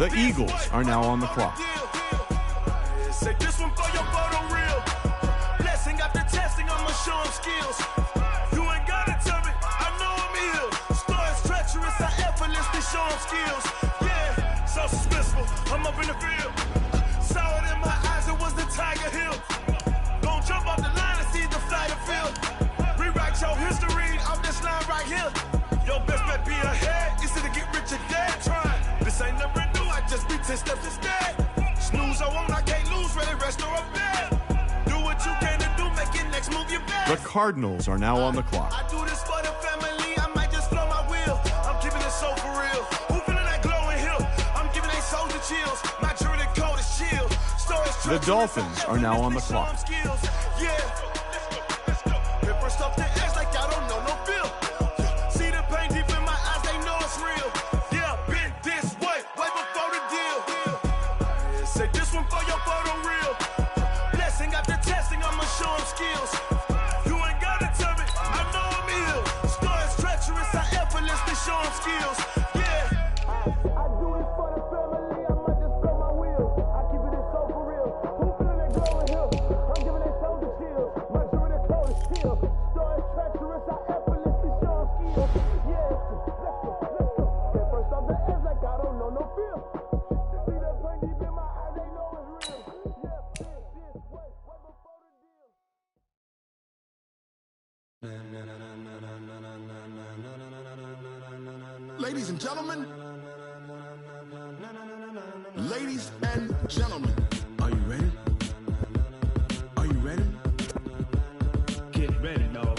The Eagles are now on the clock. Say this one for your photo reel. Blessing after testing, I'ma show them skills. You ain't gotta tell me, I know I'm ill. Stories treacherous, I effortlessly show them skills. Yeah, so suspenseful, I'm up in the field. Saw it in my eyes, it was the Tiger Hill. Gon' jump off the line and see the flight of field. Rewrite your history off this line right here. Your best bet be ahead, easy to get rich or dead. Trying, this ain't never new, I just be 10 steps instead. Snooze, I won't, I can't lose, ready, rest or up bed. Do what you can to do, make your next move your best. The Cardinals are now on the clock. I do this for the family, I might just blow my wheel. I'm keeping it so for real. Who feeling that glowing hill? I'm giving they soldier chills. My jewelry coat is chill. The Dolphins are now on the clock. Yeah. Paper stuff the edge like I don't know no feel. See the pain deep in my eyes, they know it's real. Yeah, been this way before the deal. Say this one for your photo reel. Blessing after testing, I'ma show them skills. You ain't gotta tell me, I know I'm ill. Stories treacherous, I effortlessly show them skills. Yeah. I do this for the family, I might just blow my wheel. I keep it so for real. Who feeling that glowing hill? I'm giving they soldier chills. My jewelry coat is chill. Stories treacherous, I effortlessly show them skills. Yeah, let's go. Get first off the edge like I don't know no feel. See that pain deep in my eyes, they know it's real. Yeah, this way before the deal. Ladies and gentlemen, ladies and gentlemen, are you ready? Are you ready? Get ready, no.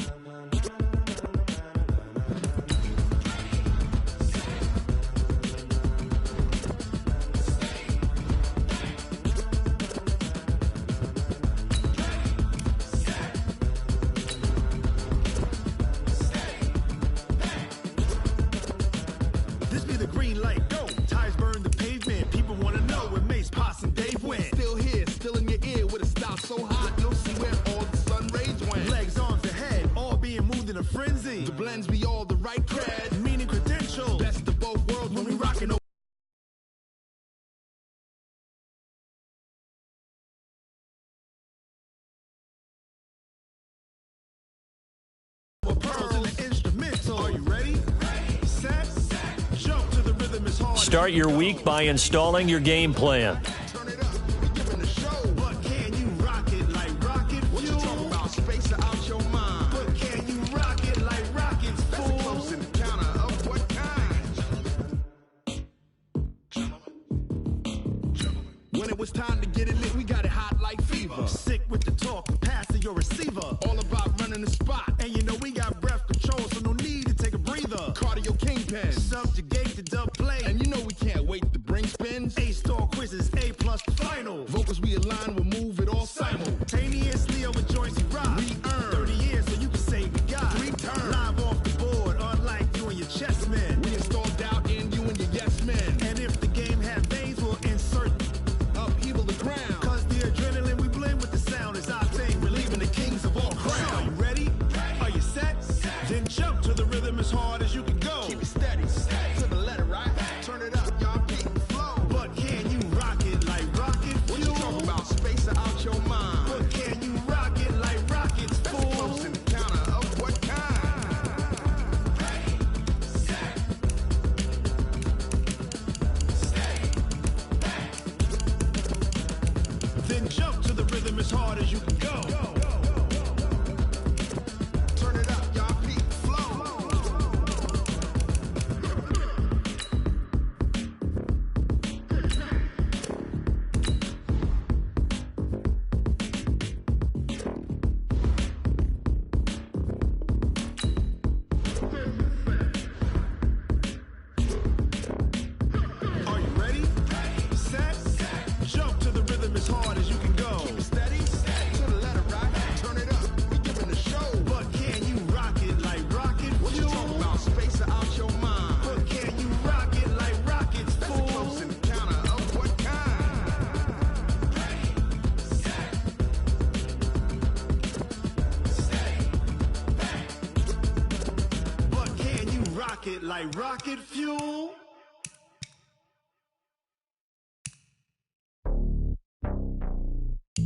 This be the green light, go. Tires burn the pavement. People wanna know where Mace, Pops, and Dave went. Still here, still in your ear with a style so hot, you'll see where all the sun rays went. Legs, arms, and head, all being moved in a frenzy. The blends be all the right cred, meaning credentials. Best of both worlds when we rockin' over pearls in the instrumental. Are you ready? Set, jump to the rhythm is hard. Start your week by installing your game plan. Turn it up, we giving the show. But can you rock it like rocket fuel? What you talking about? Space out your mind. But can you rock it like rockets, fool? That's a close encounter of what kind? When it was time to get it lit, we got it hot like fever. Sick with the talk, pass to your receiver. All about running the spot. And you know we got breath control, so no need to take a breather. Cardio kingpin, subjugate the dub play. And you know we can't wait to bring spins. A-star quizzes, A+ final. Vocals we align, we'll move it all simultaneously over joints we rock. We earn 30 years, so you can say we got 3 turns. Live off the board, unlike you and your chess men. We install doubt in you and your yes men. And if the game had veins, we'll insert upheaval the ground. Cause the adrenaline we blend with the sound is our thing. Relieving the kings of all crowns. So are you ready? Are you set? Then jump to the rhythm as hard as you can go. Keep it steady, to the letter, right? Turn it up, y'all keep the flow. But can you rock it like rocket fuel? What you talking about? Space out your mind. But can you rock it like rockets, fool? That's a close encounter of what kind? Then jump to the rhythm as hard as you can go. Turn it up, y'all keep the flow. Are you ready? Set, jump to the rhythm as hard as you can go. Keep it steady, to the letter, right? Turn it up, we giving the show. But can you rock it like rocket fuel? What you talking about? Space out your mind. But can you rock it like rockets, fool? That's a close encounter of what kind? But can you rock it like rocket fuel? It's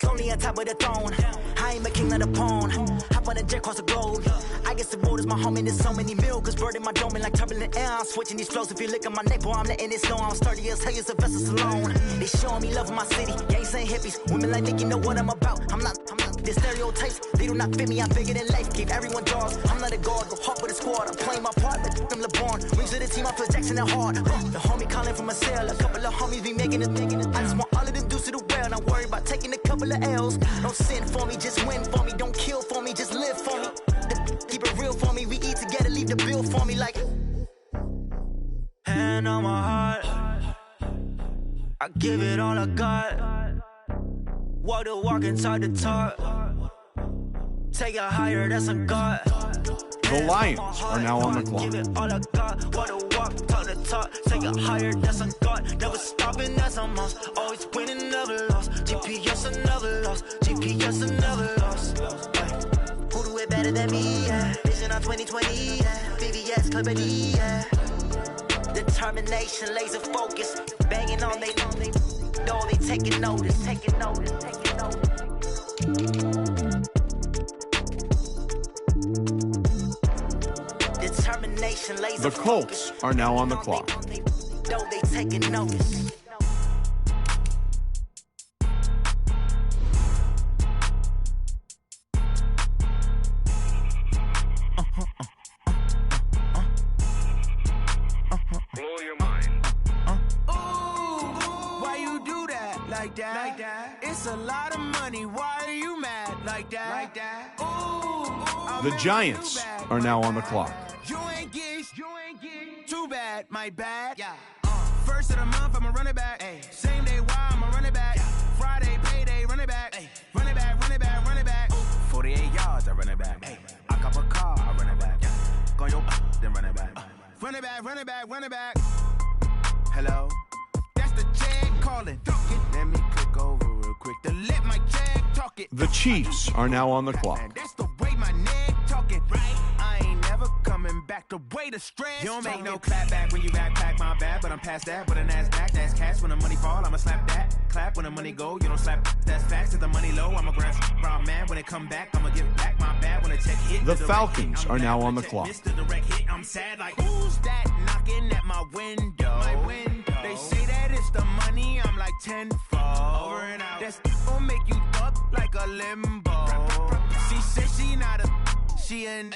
lonely on top of the throne. I ain't a king of the pawn. Hop on a jet across the globe. I guess the road is my home and there's so many milkers birding my dome like turbulent air. I'm switching these flows. If you look at my neck, boy, I'm letting it snow. I'm sturdy as hell, a vessel alone. They showing me love in my city. Gangs ain't hippies. Women like Nick, you know what I'm about. I'm not the stereotypes. They do not fit me. I'm bigger than life. Keep everyone jaws. I'm not a guard. Go hard with a squad. I'm playing my part like them LeBron. Rings to the team. I feel Jackson and hard. The homie calling from a cell. A couple of homies be making it. I just want all of them dudes to the well. Not worry about taking a couple of L's. Don't sin for me, just win for me. Don't kill for me, just live for me. Keep it real for me. We eat together, leave the bill for me like. Hand on my heart, I give it all I got. Walk the walk inside the talk. Take it higher, that's a God. The Lions are now on the clock. Give it all I got. Walk the walk, talk the talk. Take it higher, that's a God. Never stopping, that's a must. Always winning, never lost. GPS, I never lost. GPS, I never lost. Who do it better than me? Yeah. Vision on 2020. Yeah. VVS, Clippity. Yeah. Determination, laser focus. Banging on they know they taking notice. Taking notice. Taking notice. Determination, laser The Colts are now on the clock. Know they taking notice. Blow your mind. Why you do that like that? It's a lot of money. Why are you mad like that? The Giants are now on the clock. You ain't get too bad, my bad. Yeah. First of the month, I'ma run it back. Ay. Same day, why I'ma run it back. Friday, payday, run it back. Ay. Run it back, run it back, run it back. 48 yards, I run it back. Ay. I cop a car, I run it back. Go your then run it back. Run it back, run it back, run it back. Hello, that's the Jag calling. Let me click over real quick to let my Jag talk it. The Chiefs are now on the clock. And that's the way my neck talking, right? I ain't never coming back the way the stress. You don't make no clap back when you backpack, my bad, but I'm past that. With a NASDAQ, that's cash. When the money fall, I'ma slap that. Clap when the money go, you don't slap. That's facts. If the money low, I'ma grab brown man. When it come back, I'ma give back my bad. When the check hit, The Falcons are now on the clock. Mr. Direct hit, I'm sad like who's that knocking at my window? They say that it's the money, I'm like tenfold. Over and out. That's gon' make you up like a limbo. She said she not a, she an.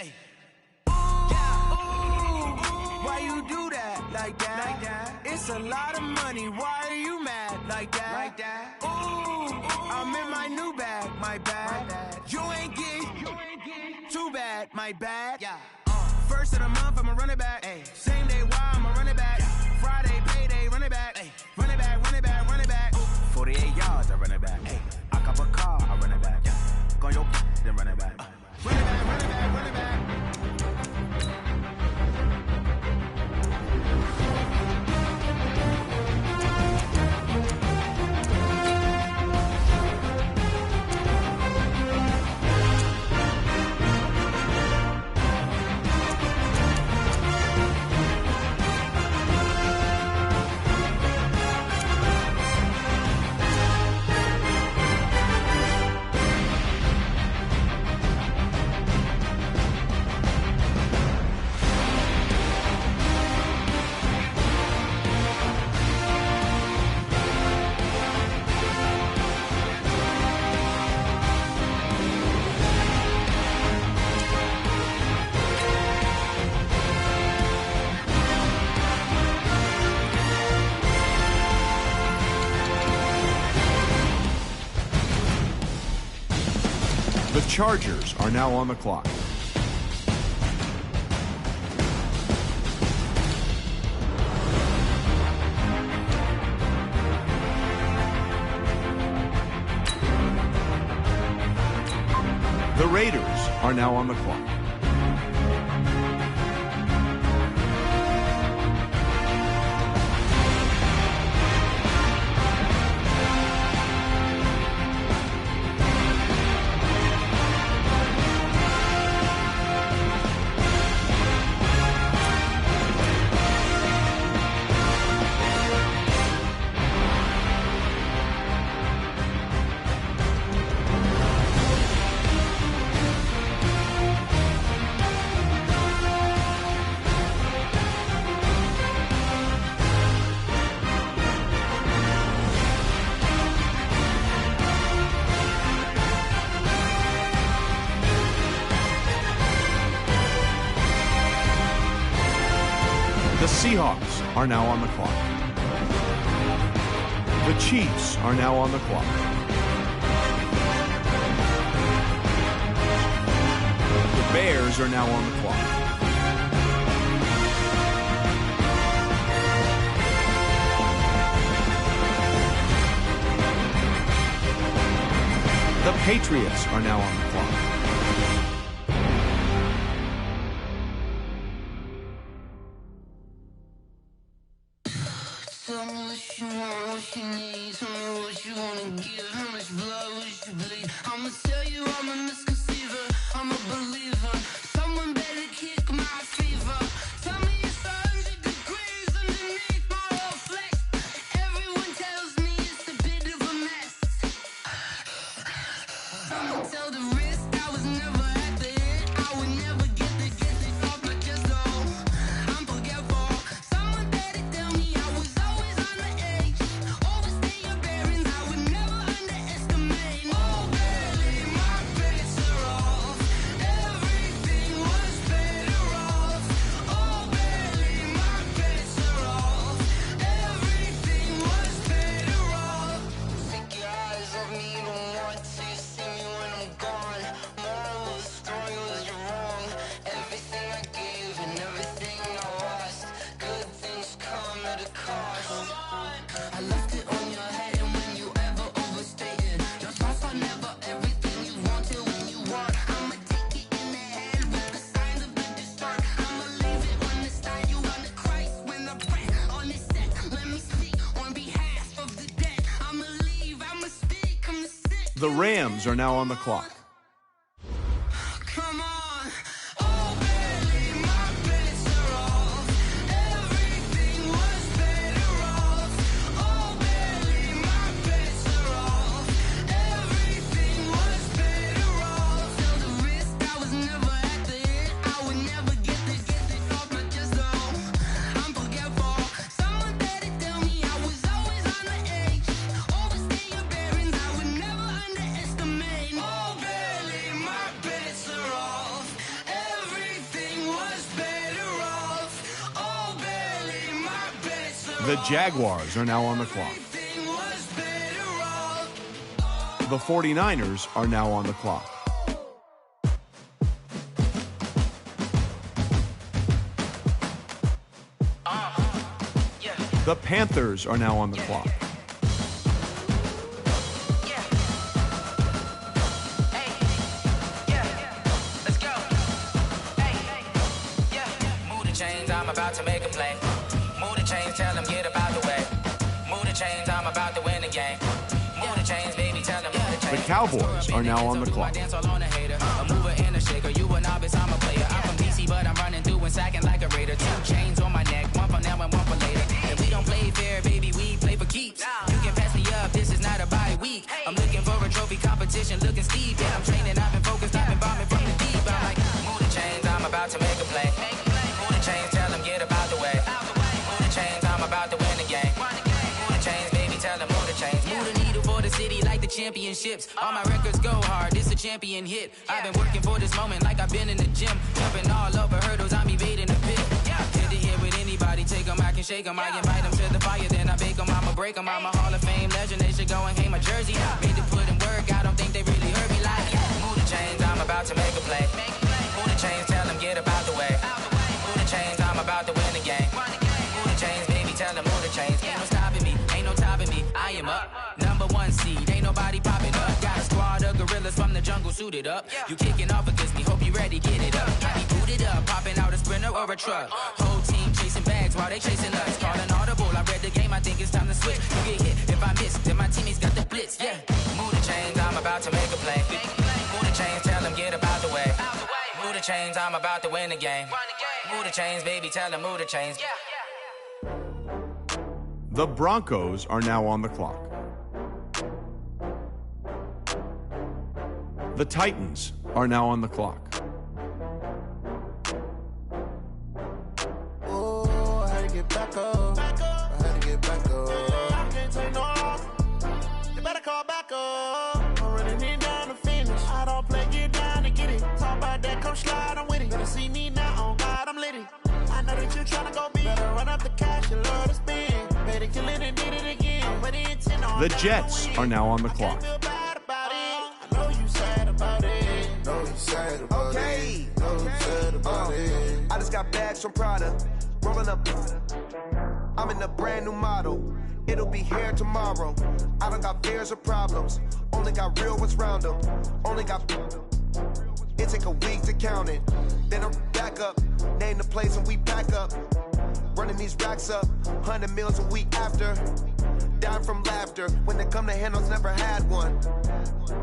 Why you do that like that? It's a lot of money. Why are you mad like that? I'm in my new bag, my bad. You ain't get too bad, my bad. Yeah. First of the month, I'ma run it back. Ay. Same day, why I'ma run it back. Friday, payday, run it back. Ay. Run it back, run it back, run it back. 48 yards, I run it back. Ay. I cop a car, I run it back. Go your then run it back. Run it back, run it back, run it back. The Chargers are now on the clock. The Raiders are now on the clock. The Seahawks are now on the clock. The Chiefs are now on the clock. The Bears are now on the clock. The Patriots are now on the clock. Tell me what you want, what you need. Tell me what you wanna give. How much blood would you bleed? I'ma tell you I'm a misconceiver. I'm a believer. Someone better kick my fever. Tell me it's 100 degrees underneath my whole flesh. Everyone tells me it's a bit of a mess. I'ma tell the risk I was never at the end. I would never get this off my chest though. I'm forgetful. Someone better tell me I was always on the edge. Overstay your bearings, I would never underestimate. Oh, barely my bets are off. Everything was better off. Oh, barely my bets are off. Everything was better off. Take your eyes off me, don't want to see me when I'm gone. Moral of the story was you're wrong. Everything I gave and everything I lost. Good things come at a cost. I left it on your head, and when you ever overstay it, your thoughts are never everything you wanted when you want. I'ma take it in the head with the signs of the distort. I'ma leave it on the side. You on the Christ when the breath on this set. Let me speak on behalf of the dead. I'ma leave, I'ma speak, I'ma sit. The Rams are now on the clock. Come on. Oh, barely my bets are off. Everything was better off. Oh, barely my bets are off. Everything was better off. Till the risk I was never at the end. I would never get this off my chest though. I'm forgetful. Someone better tell me I was always on the edge. Overstay your bearings, I would never underestimate. Oh, barely my bets are off. Everything was better off. Oh, barely my bets are The Jaguars are now on the clock. Everything was better off. The 49ers are now on the clock. The Panthers are now on the clock. Let's go. Move the chains, I'm about to make a play. Move the chains, tell them get about the way. Move the chains, I'm about to win the game. Move the chains, baby, tell them move the chains. The Cowboys are now on the clock. Dance all on a hater. A mover and a shaker. You a novice, I'm a player. I'm from DC, but I'm running through and sacking like a raider. 2 chains on my neck, one for now and one for later. And we don't play fair, baby, we play for keeps. You can pass me up, this is not a bye week. I'm looking for a trophy competition, looking steep. Yeah, I'm training, I've been focused, I've been bombing from the deep. I'm like, move the chains, I'm about to make a play. Move the chains, tell them get about the way. Move the chains, I'm about to win the game. Move the chains, baby, tell them move the chains. Move the needle for the city like the championships. All my records go hard, this a champion hit. I've been working for this moment like I've been in the gym. Jumping all over hurdles, I'm evading the pit. Hit to hit with anybody, take them, I can shake them. I invite them to the fire, then I bake them, I'ma break them. I'm a Hall of Fame legend, they should go and hang my jersey. Made to put in work, I don't think they really heard me like move the chains, I'm about to make a play. Move the chains, tell them get about the way. Move the chains, I'm about to win the game. Move the chains, baby, tell them move the chains. Ain't no stopping me, ain't no topping me, I am up. Number 1 seed, ain't nobody popping up. Got a squad of gorillas from the jungle suited up. You kicking off against me, hope you ready, get it up. I be booted up, popping out a Sprinter or a truck. Whole team chasing bags while they chasing us. Calling audible, I read the game, I think it's time to switch. You get hit, if I miss, then my teammates got the blitz, yeah. Move the chains, I'm about to make a play. Move the chains, tell them get about the way. Move the chains, I'm about to win the game. Move the chains, baby, tell them move the chains. The Broncos are now on the clock. The Titans are now on the clock. Oh, I had to get back up. I had to get back up. I can't take no loss. You better call back up. I'm running it down to finish. I don't play, get down to get it. Talk about that, come slide, I'm with it. Better see me now, on God, I'm litty. I know that you tryna go big. Better run up the cash, you love to spend. Better kill it and did it again. But intent on The Jets are now on the clock. I feel bad about it. I know you sad about it. Know you sad about it. Know you sad about it. I just got bags from Prada. Rolling up. I'm in a brand new model. It'll be here tomorrow. I don't got fears or problems. Only got real ones round them. Only got. It take a week to count it. Then I'm back up. Name the place and we pack up. Running these racks up. 100 meals a week after. Dying from laughter. When they come to handles, never had one.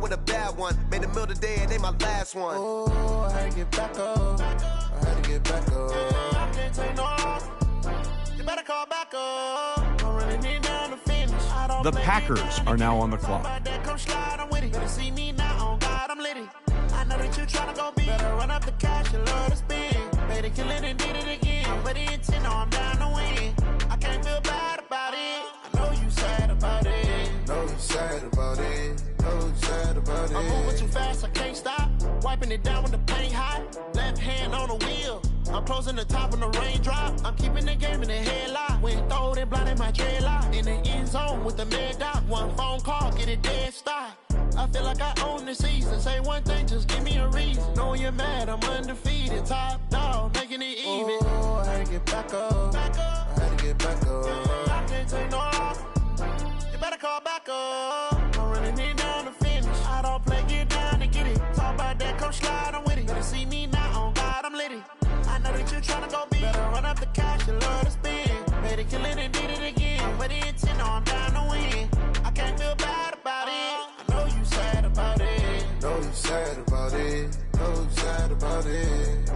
With a bad one. Made a meal today and they my last one. Oh, I had to get back up. I had to get back up. I can't take no off. You better call back up. I'm running it down to finish. The Packers are now on the clock. Come slide, I'm with it. Better see me now, on God, I'm litty. I know that you tryna go big. Better run up the cash, you love to spend. Better kill it and did it again. But the intent, I'm down to win. I can't feel bad about it. I know you sad about it. Know you sad about it. Know you sad about it. I'm moving too fast, I can't stop. Wiping it down with the paint hot. Left hand on the wheel. I'm closing the top when the raindrop. I'm keeping the game in the headlock. When throwed and blinded my dreadlock. In the end zone with the mad dot. One phone call, get it dead stop. I feel like I own the season. Say one thing, just give me a reason. Knowing you're mad, I'm undefeated. Top dog, making it even. Oh, I had to get back up. I had to get back up. I can't take no off. You better call back up. I'm running it down to finish. I don't play, get down to get it. Talk about that, come slide, I'm with it. Better see me now, on God, I'm litty. I know that you tryna go big. Better run up the cash, you love to spend. Better kill it and did it again. But the intent, I'm down to win. I can't feel bad about it. I know you sad about it. Know you sad about it. Know you sad about it.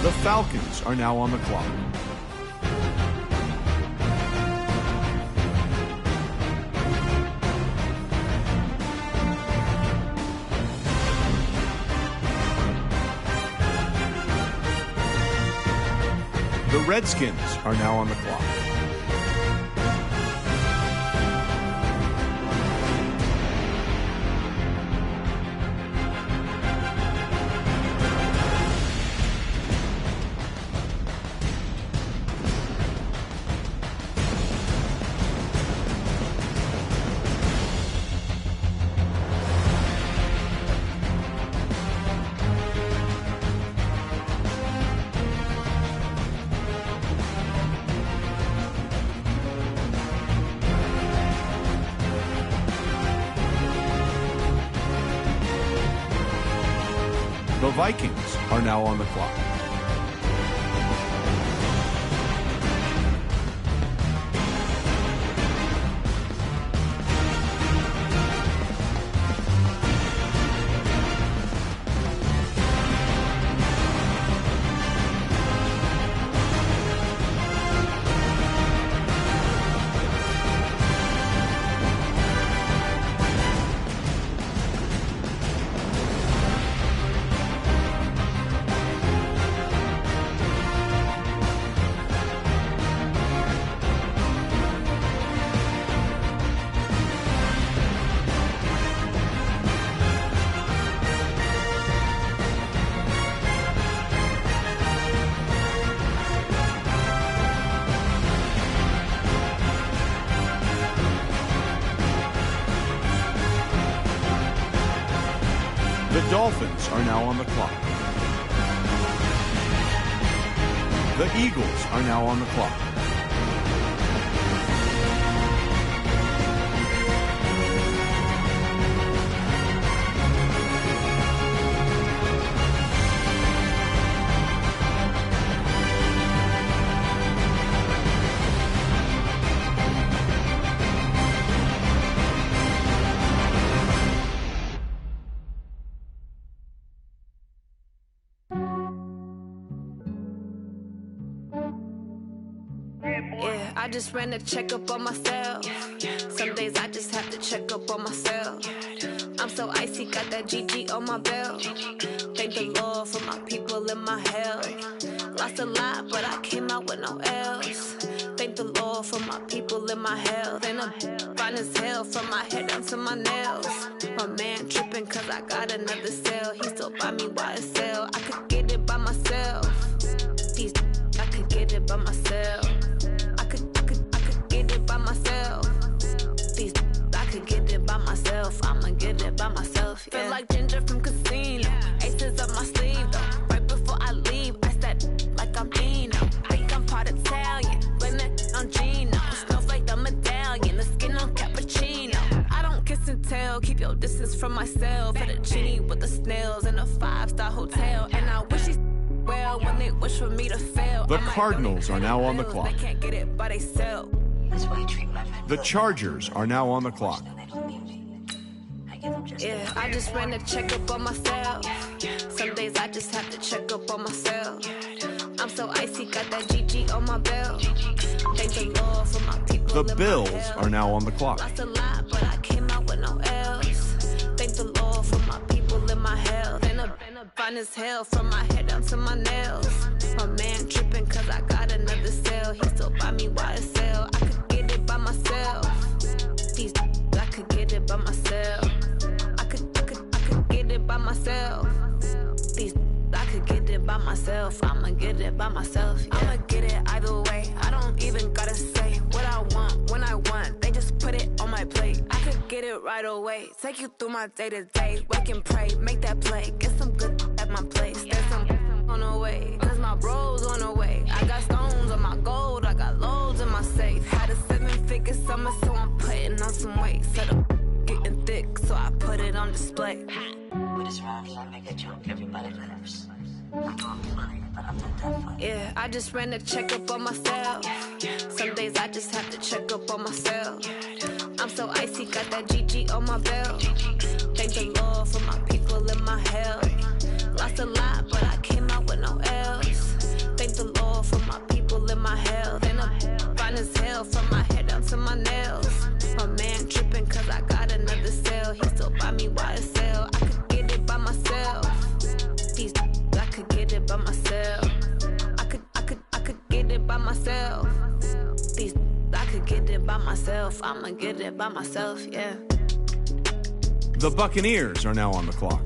The Falcons are now on the clock. The Redskins are now on the clock. The Vikings are now on the clock. The Dolphins are now on the clock. The Eagles are now on the clock. Yeah, I just ran a checkup on myself. Some days I just have to check up on myself. I'm so icy, got that GG on my belt. Thank the Lord for my people in my health. Lost a lot, but I came out with no L's. Thank the Lord for my people in my health. And I'm fine as hell from my head down to my nails. My man tripping cause I got another cell. He still buy me YSL. I could get it by myself. These I could get it by myself. I could get it by myself. These I could get it by myself. I'ma get it by myself. Yeah. Feel like Ginger from Casino. Aces up my sleeve though. Right before I leave, I step like I'm Dino. Think I'm part Italian. Blame it on Gino. Snowflake the medallion. The skin on cappuccino. I don't kiss and tell. Keep your distance from myself. Fettuccine with the snails in a 5-star hotel. And I wish he's well when they wish for me to fail. The Cardinals are now on the clock. They can't get it by they sell. The Chargers are now on the clock. Yeah, I just ran a checkup on myself. Some days I just have to check up on myself. I'm so icy, got that GG on my belt. Thank the Lord for my people. The Bills are now on the clock. Lost a lot, but I came out with no L's. Thank the Lord for my people in my health. And I'm fine as hell from my head down to my nails. My man tripping cause I got another cell. He still buy me YSL. I could get it by myself. These I could get it by myself. I could get it by myself. These I could get it by myself. I'ma get it by myself. Yeah. I'ma get it either way. I don't even gotta say what I want when I want. They just put it on my plate. I could get it right away. Take you through my day to day. Wake and pray, make that play. Get some good at my place. There's some on the way. Cause my bros on the way. I got stones on my gold. I got loads in my safe. Had a 7-figure summer, so I'm putting on some weight. Set up getting thick, so I put it on display. With this round, I make a joke, everybody laughs. I know I'm funny, but I'm not that funny. Yeah, I just ran a checkup on myself. Some days I just have to check up on myself. I'm so icy, got that GG on my belt. Thank the Lord for my people in my health. Lost a lot, but I came out with no L's. Thank the Lord for my people in my health. And I'm fine as hell from my head down to my nails. My man tripping cause I got another cell. He still buy me YSL. I could get it by myself. These I could get it by myself. I could get it by myself. These I could get it by myself. I'ma get it by myself, yeah. The Buccaneers are now on the clock.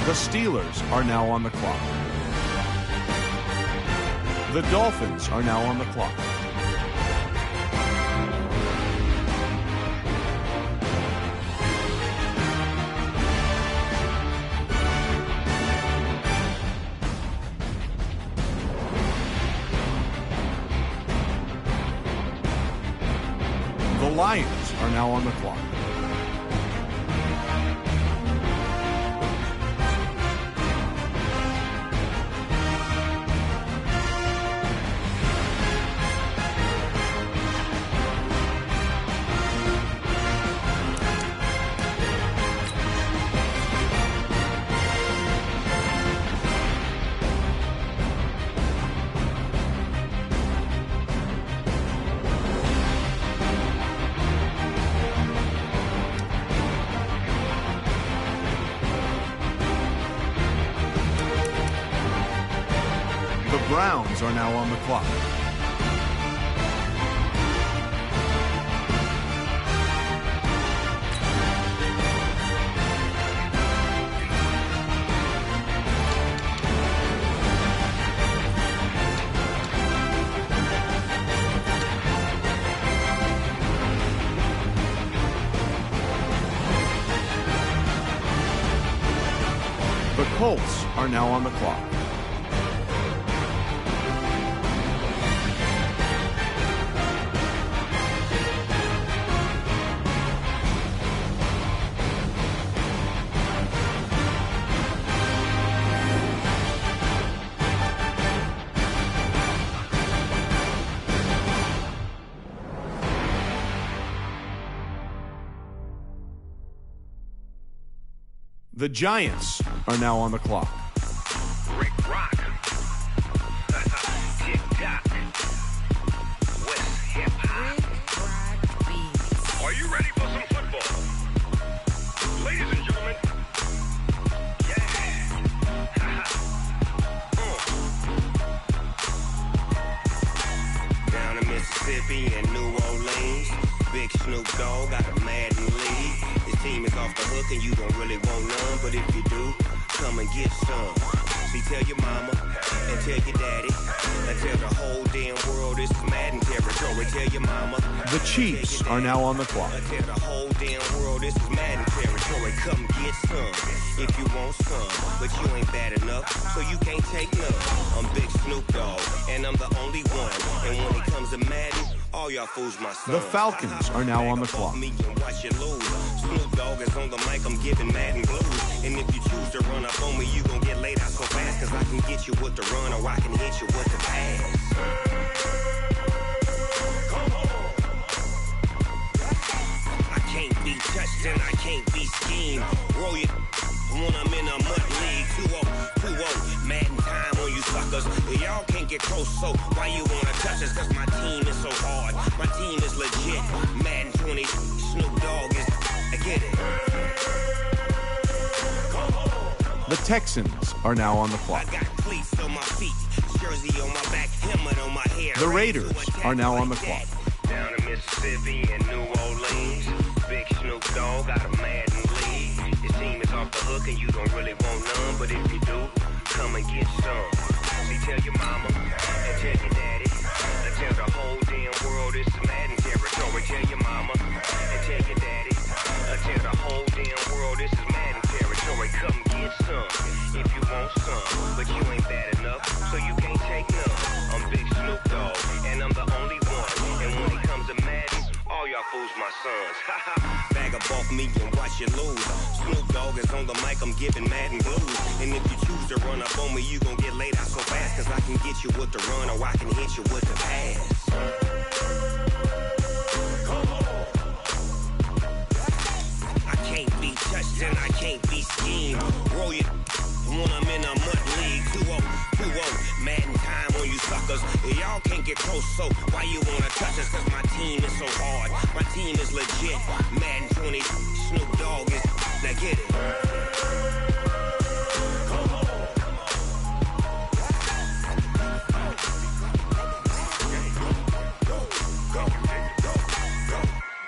The Steelers are now on the clock. The Dolphins are now on the clock. The Lions are now on the clock. The Browns are now on the clock. Colts are now on the clock. The Giants are now on the clock. Rick Rock. Tick-tock. West hip-hop. Are you ready for some football? Ladies and gentlemen. Yeah. Down in Mississippi and New Orleans, Big Snoop Dogg got a Madden lead. His team is off the hook and you don't really want none, but if you do, come and get some. See, tell your mama and tell your daddy and tell the whole damn world this is Madden territory. Tell your mama. The Chiefs are now on the clock. Tell the whole damn world this is Madden territory. Come get some if you want some, but you ain't bad enough, so you can't take none. I'm Big Snoop Dogg and I'm the only one. And when it comes to Madden, all y'all fools my son. The Falcons are now on the clock. Me and watch you lose. Snoop Dogg is on the mic, I'm giving Madden blues. And if you choose to run up on me, you gon' get laid out so fast. Cause I can get you with the run or I can hit you with the pass. I can't be touched and I can't be schemed. Roll you when I'm in a mud league. 2-0, Madden time on you suckers. Y'all can't get close, so why you wanna touch us? Cause my team is so hard. My team is legit. Madden 20, Snoop Dogg is, I get it. The Texans are now on the clock. I got cleats on my feet, jersey on my back, helmet on my hair. The Raiders are now on the clock. Down in Mississippi and New Orleans, Big Snoop Dogg got a Madden lead. His team is off the hook and you don't really want none, but if you do, come and get some. See, tell your mama and tell your daddy and tell the whole damn world it's Madden territory. Tell your mama and tell your daddy and tell the whole damn world this is Madden territory. Come get some if you want some, but you ain't bad enough, so you can't take none. I'm Big Snoop Dogg and I'm the only one. And when it comes to Madden, all y'all fools my sons. Bag up off me and watch you lose. Snoop Dogg is on the mic, I'm giving Madden blues. And if you choose to run up on me, you gon' get laid out so fast. Cause I can get you with the run or I can hit you with the pass. I can't be touched and I can't be schemed. Roll you when I'm in a mud league. 2-0, Madden time on you suckers. Y'all can't get close, so why you wanna touch us? Cause my team is so hard. My team is legit. Madden 20, Snoop Dogg is, now get it.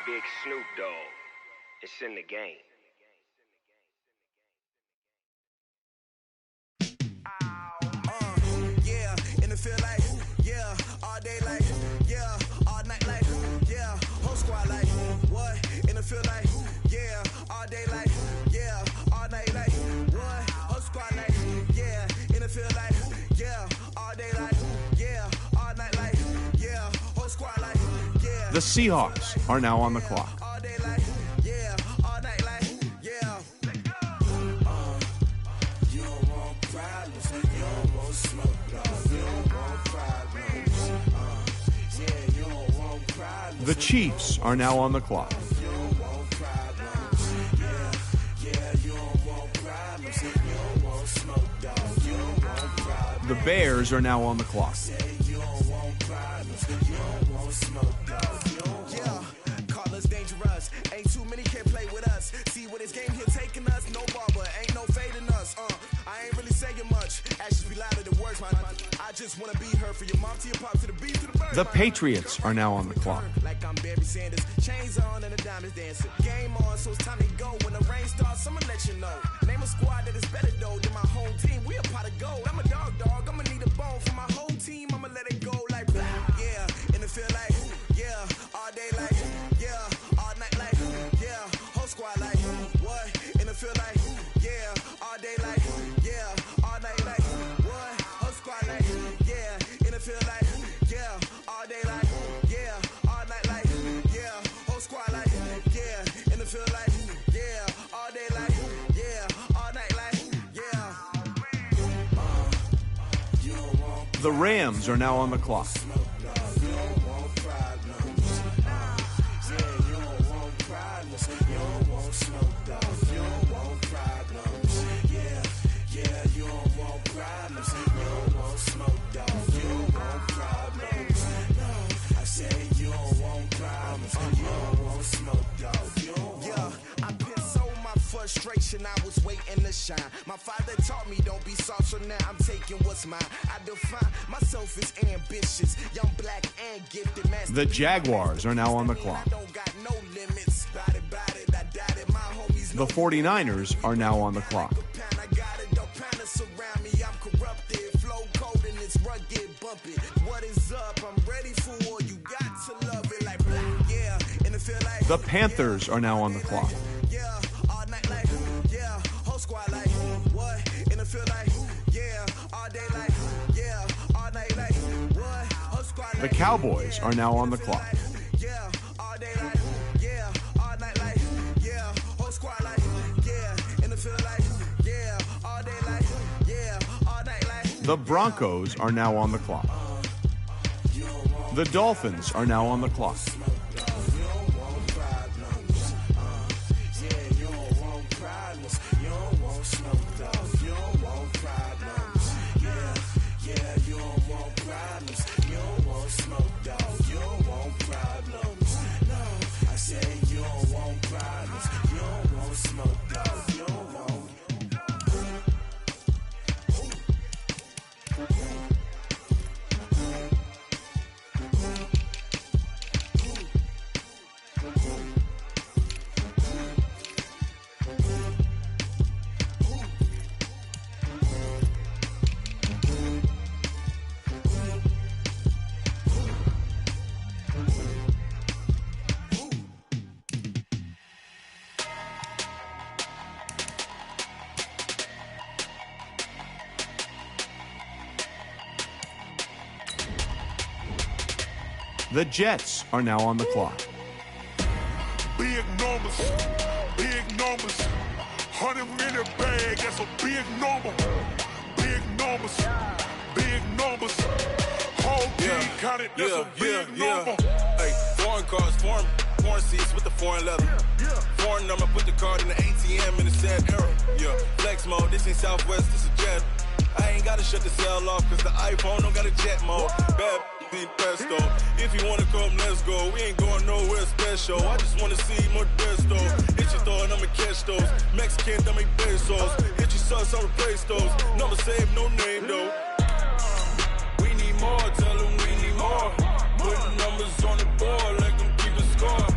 Big Snoop Dogg, it's in the game. Yeah, in the field like, yeah, all day like, yeah, all night like, yeah, whole squad like, what? In the field like, yeah, all day like, yeah, all night like, what? Whole squad like, yeah, in the field like, yeah, all day like, yeah, all night like, yeah, whole squad like, yeah. The Seahawks are now on the clock. All day like, yeah, all night like, yeah. You don't want problems, you don't want smoke, dog. You don't want problems, yeah, you don't want problems. The Chiefs are now on the clock. You don't want problems, yeah, you don't want problems. You don't want smoke, dog. You don't want problems. The Bears are now on the clock. You don't want problems, you don't want smoke, dog. Yeah, call us dangerous. Ain't too many can play with us. See what this game here taking us? No barber, ain't no fading us. I ain't really saying much. Actions be louder than words, man. I just wanna be heard for your mom to your pop to the beat to the bird. The Patriots are now on the clock. Like I'm Barry Sanders, chains on and the diamonds dancing. Game on, so it's time to go. When the rain starts, I'ma let you know. Name a squad that is better though than my home team. We a pot of gold. I'm a dog. I'ma need a bone for my whole team. I'ma let it go like blah. Yeah, in the field like, yeah, all day like, yeah, all night like, yeah, whole squad like, what? In the field like, yeah, all day like, yeah, The Rams are now on the clock. Frustration, I was waiting to shine. My father taught me don't be soft, so now I'm taking what's mine. I define myself as ambitious, young, black, and gifted. The Jaguars are now on the clock. The 49ers are now on the clock. The Panthers are now on the clock. The Cowboys are now on the clock. The Broncos are now on the clock. The Dolphins are now on the clock. The Jets are now on the clock. Big numbers, 100 in the bag, that's a big number. Big numbers, whole team counted, that's a big number. Hey, foreign cars, foreign seats with the foreign leather. Foreign number, put the card in the ATM in the sad era. Yeah, flex mode, this ain't Southwest, this is Jet. I ain't gotta shut the cell off, cause the iPhone don't got a jet mode. Bad pesto. If you wanna come, let's go. We ain't going nowhere special. I just wanna see more desto. Hit your throw and I'ma catch those. Mexican, dummy pesos. Hit your sauce, I'll replace those. Number save, no name though. We need more, tell them we need more. Putting numbers on the board like them keeping score.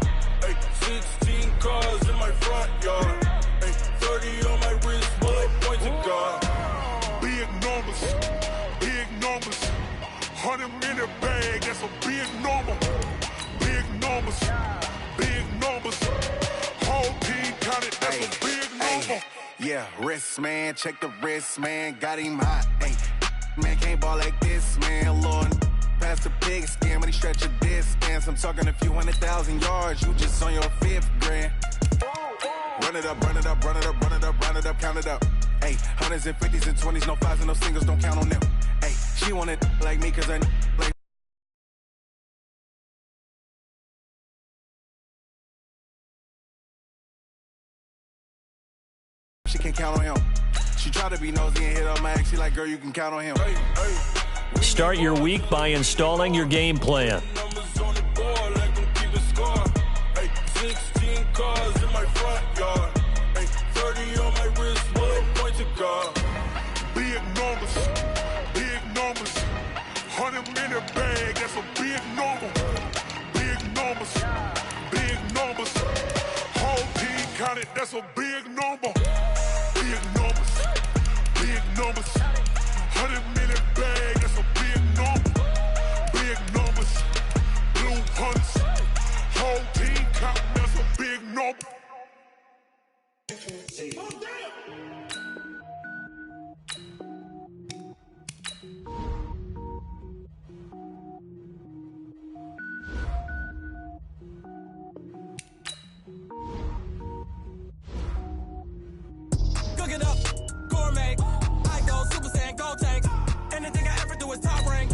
Hey, 16 cars in my front yard. Hey, 30 on my wrist, bullet point to God. Big numbers, 100 in the bag, that's a big number. Big numbers, whole team counted, that's a big number. Yeah, wrist man, check the wrist man, got him hot. Hey, man can't ball like this, man. Lord, past the big skin, but he stretch a distance. I'm talking a few 100,000 yards, you just on your 5th grand. Run it up, count it up. Hey, hundreds and 50s and 20s, no 5s and no singles, don't count on them. Hey, she want it like me, cause I like. She can't count on him. She try to be nosy and hit on my ex. She like, girl, you can count on him. Start your week by installing your game plan. 16 cars in my front yard. 30 on my wrist, bullet point to God. Big numbers, 100 in the bag, that's a big number. Big numbers, whole team counted, that's a big number. Big numbers, 100 in the bag, that's a big number. Big numbers, blue hunts, whole team counting, that's a big number. Cook it up, gourmet. I go Super Saiyan, go tank. Anything I ever do is top rank.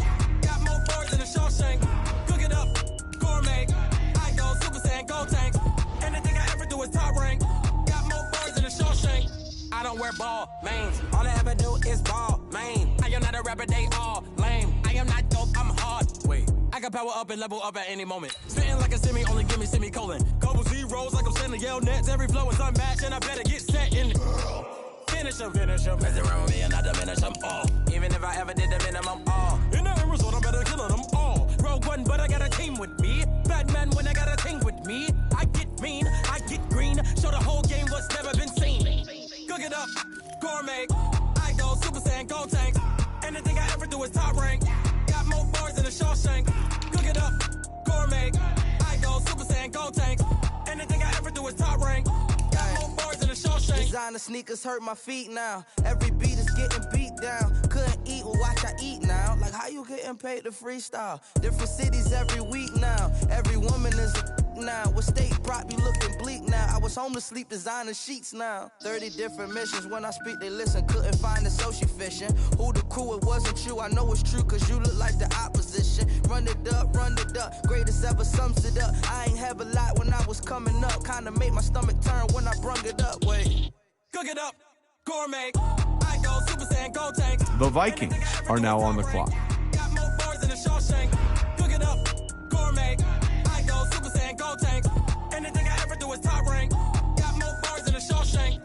ball, man. All I ever do is ball, man. I am not a rapper, they all lame. I am not dope, I'm hard. Wait, I can power up and level up at any moment. Spitting like a semi, only give me semicolon. Couple zeros like I'm sending yell nets. Every flow is unmatched, and I better get set in. Finish them. Mess around with me and I diminish them all. Even if I ever did the minimum, all. In the end result, I better kill them all. Rogue One, but I got a team with me. Batman when I got a team with me. I get mean, I get green. Show the whole game what's never been seen. Cook it up, gourmet. I go Super Saiyan, Gold Tank. Anything I ever do is top rank. Got more bars than a Shawshank. Cook it up, gourmet. I go Super Saiyan, Gold Tank. Anything I ever do is top rank. Got more bars than a Shawshank. Designer sneakers hurt my feet now. Every beat is getting beat down. Couldn't eat, well watch I eat now. Like how you getting paid to freestyle? Different cities every week now. Every woman is a now. What state prop you looking bleak now? I was home to sleep, designer sheets now. 30 different missions. When I speak they listen. Couldn't find it, so she fishing. Who the crew? It wasn't you. I know it's true cause you look like the opposition. Run it up, greatest ever sums it up. I ain't have a lot when I was coming up. Kinda made my stomach turn when I brung it up. Wait, cook it up, gourmet. I go Super Saiyan, Gold Tank. The Vikings are now on the clock. Got more bars than a Shawshank. Cook it up, gourmet. I go Super Saiyan, Gold Tank. Anything I ever do is top rank. Got more bars than a Shawshank.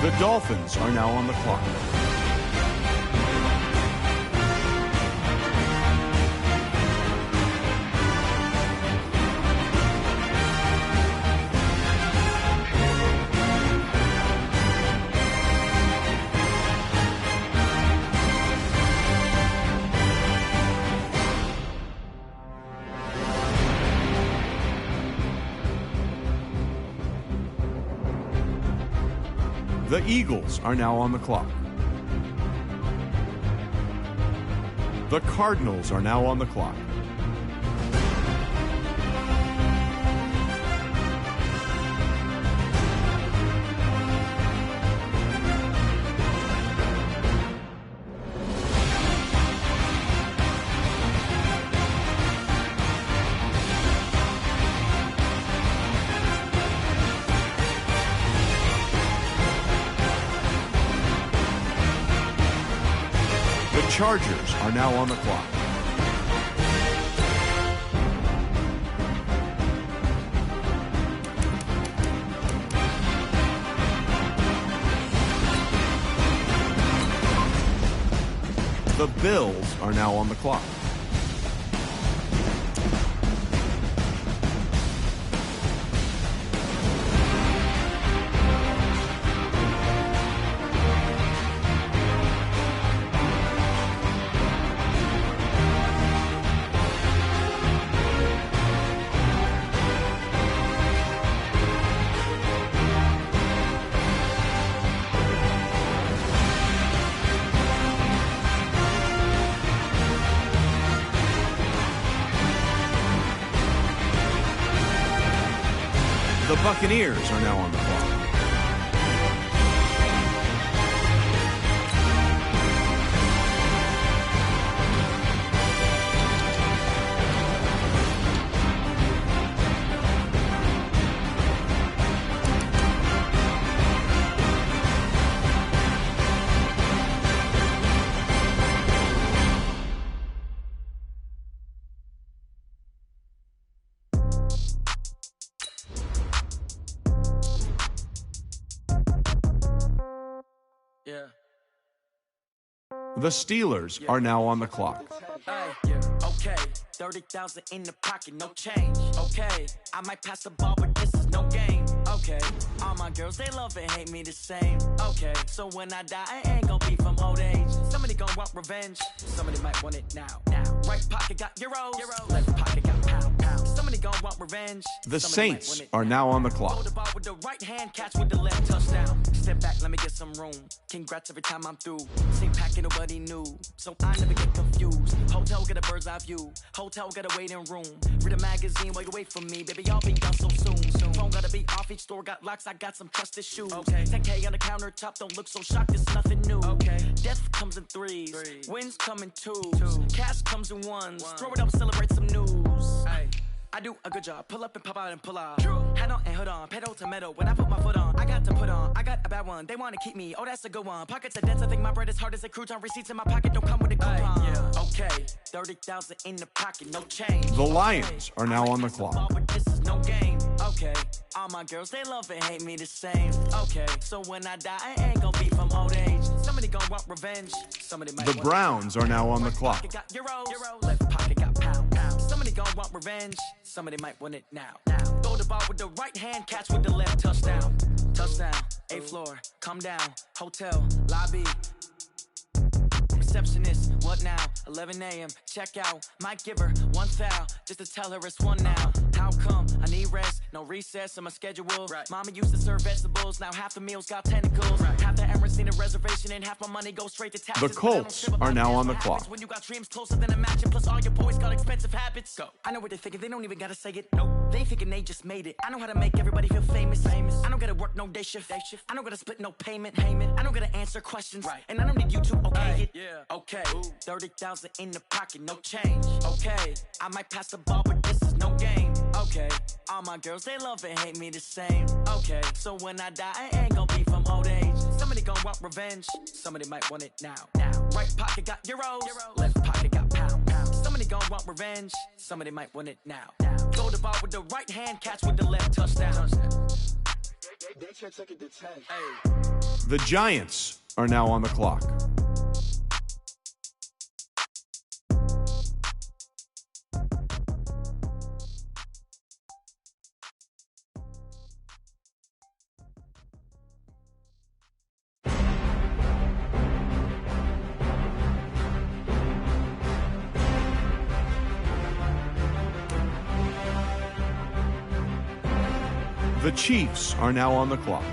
The Dolphins are now on the clock. The Eagles are now on the clock. The Cardinals are now on the clock. The Chargers are now on the clock. The Bills are now on the clock. The Buccaneers are now on the clock. Yeah. The Steelers are now on the clock. Okay, 30,000 in the pocket, no change. Okay, I might pass the ball, but this is no game. Okay, all my girls, they love and hate me the same. Okay, so when I die, I ain't gonna be from old age. Somebody gonna want revenge, somebody might want it now. Right pocket got euros, left pocket got pound. Somebody gon' want revenge. The Saints are now on the clock. Hold the ball with the right hand, catch with the left, touchdown. Step back, let me get some room. Congrats every time I'm through. Same packet, nobody knew, so I never get confused. Hotel, get a bird's eye view. Hotel, get a waiting room. Read a magazine while you wait for me, baby. I'll be done so soon. Phone gotta be off, each store got locks. I got some trusted shoes. Okay. 10K on the countertop, don't look so shocked. It's nothing new. Okay. Death comes in threes. Wins come in twos. Cash comes in ones. Throw it up, celebrate some news. Ay. I do a good job. Pull up and pop out and pull out. Head on and hood on. Pedal to metal. When I put my foot on, I got to put on. I got a bad one. They want to keep me. Oh, that's a good one. Pockets are dense. I think my bread is hard as a crouton. Receipts in my pocket don't come with a coupon. Yeah. Okay. 30,000 in the pocket. No change. The Lions are now on the clock. But this is no game. Okay. All my girls, they love and hate me the same. Okay. So when I die, I ain't gonna be from old age. Somebody gonna want revenge. Somebody might The Browns are now on the clock. Got euros. Left pocket got pound. Somebody gon' want revenge. Somebody might want it now. Throw the ball with the right hand, catch with the left, touchdown. Touchdown, 8th floor, come down. Hotel, lobby. Receptionist, what now? 11 a.m. check out. Might give her one foul just to tell her it's one now. How come? I need rest, no recess in my schedule. Right. Mama used to serve vegetables, now half the meals got tentacles. Right. Half the errands need a reservation and half my money goes straight to taxes. The Colts are now on the clock. When you got dreams closer than a match and plus all your boys got expensive habits. Go. I know what they're thinking, they don't even gotta say it. Nope. They thinking they just made it. I know how to make everybody feel famous. I don't gotta work no day shift. I don't gotta split no payment. I don't gotta answer questions. Right. And I don't need you to okay it. Yeah. Okay. 30,000 in the pocket, no change. Okay. I might pass the ball, but this is no game. Okay. All my girls, they love and hate me the same. Okay. So when I die, I ain't gonna be from old age. Somebody gonna want revenge. Somebody might want it now. Right pocket got euros. Left pocket got pound. Somebody gonna want revenge. Somebody might want it now. Throw the ball with the right hand, catch with the left, touchdown. The Giants are now on the clock. The Chiefs are now on the clock.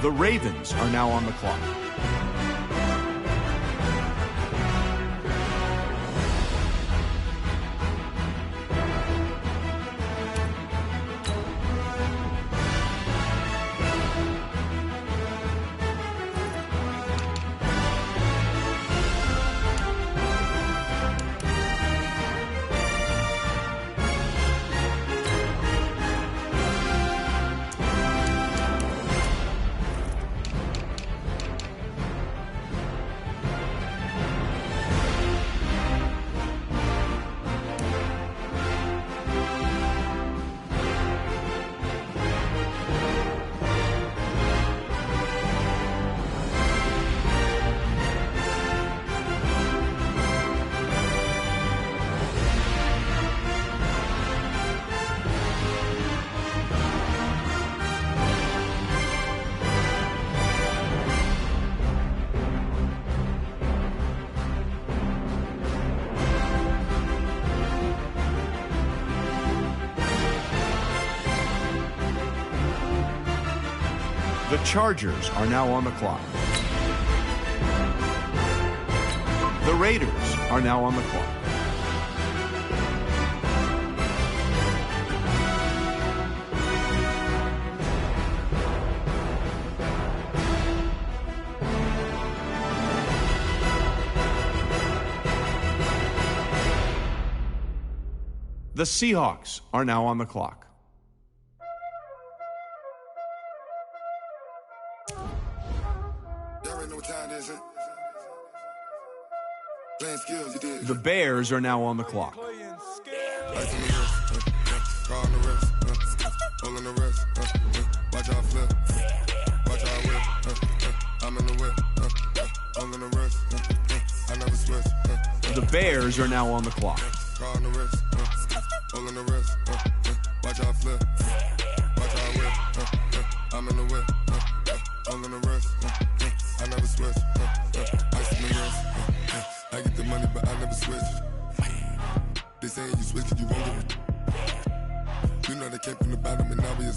The Ravens are now on the clock. The Chargers are now on the clock. The Raiders are now on the clock. The Seahawks are now on the clock. The Bears are now on the clock. The Bears are now on the clock. I'm in the whip, on the wrist, I never switch, ice in the wrist.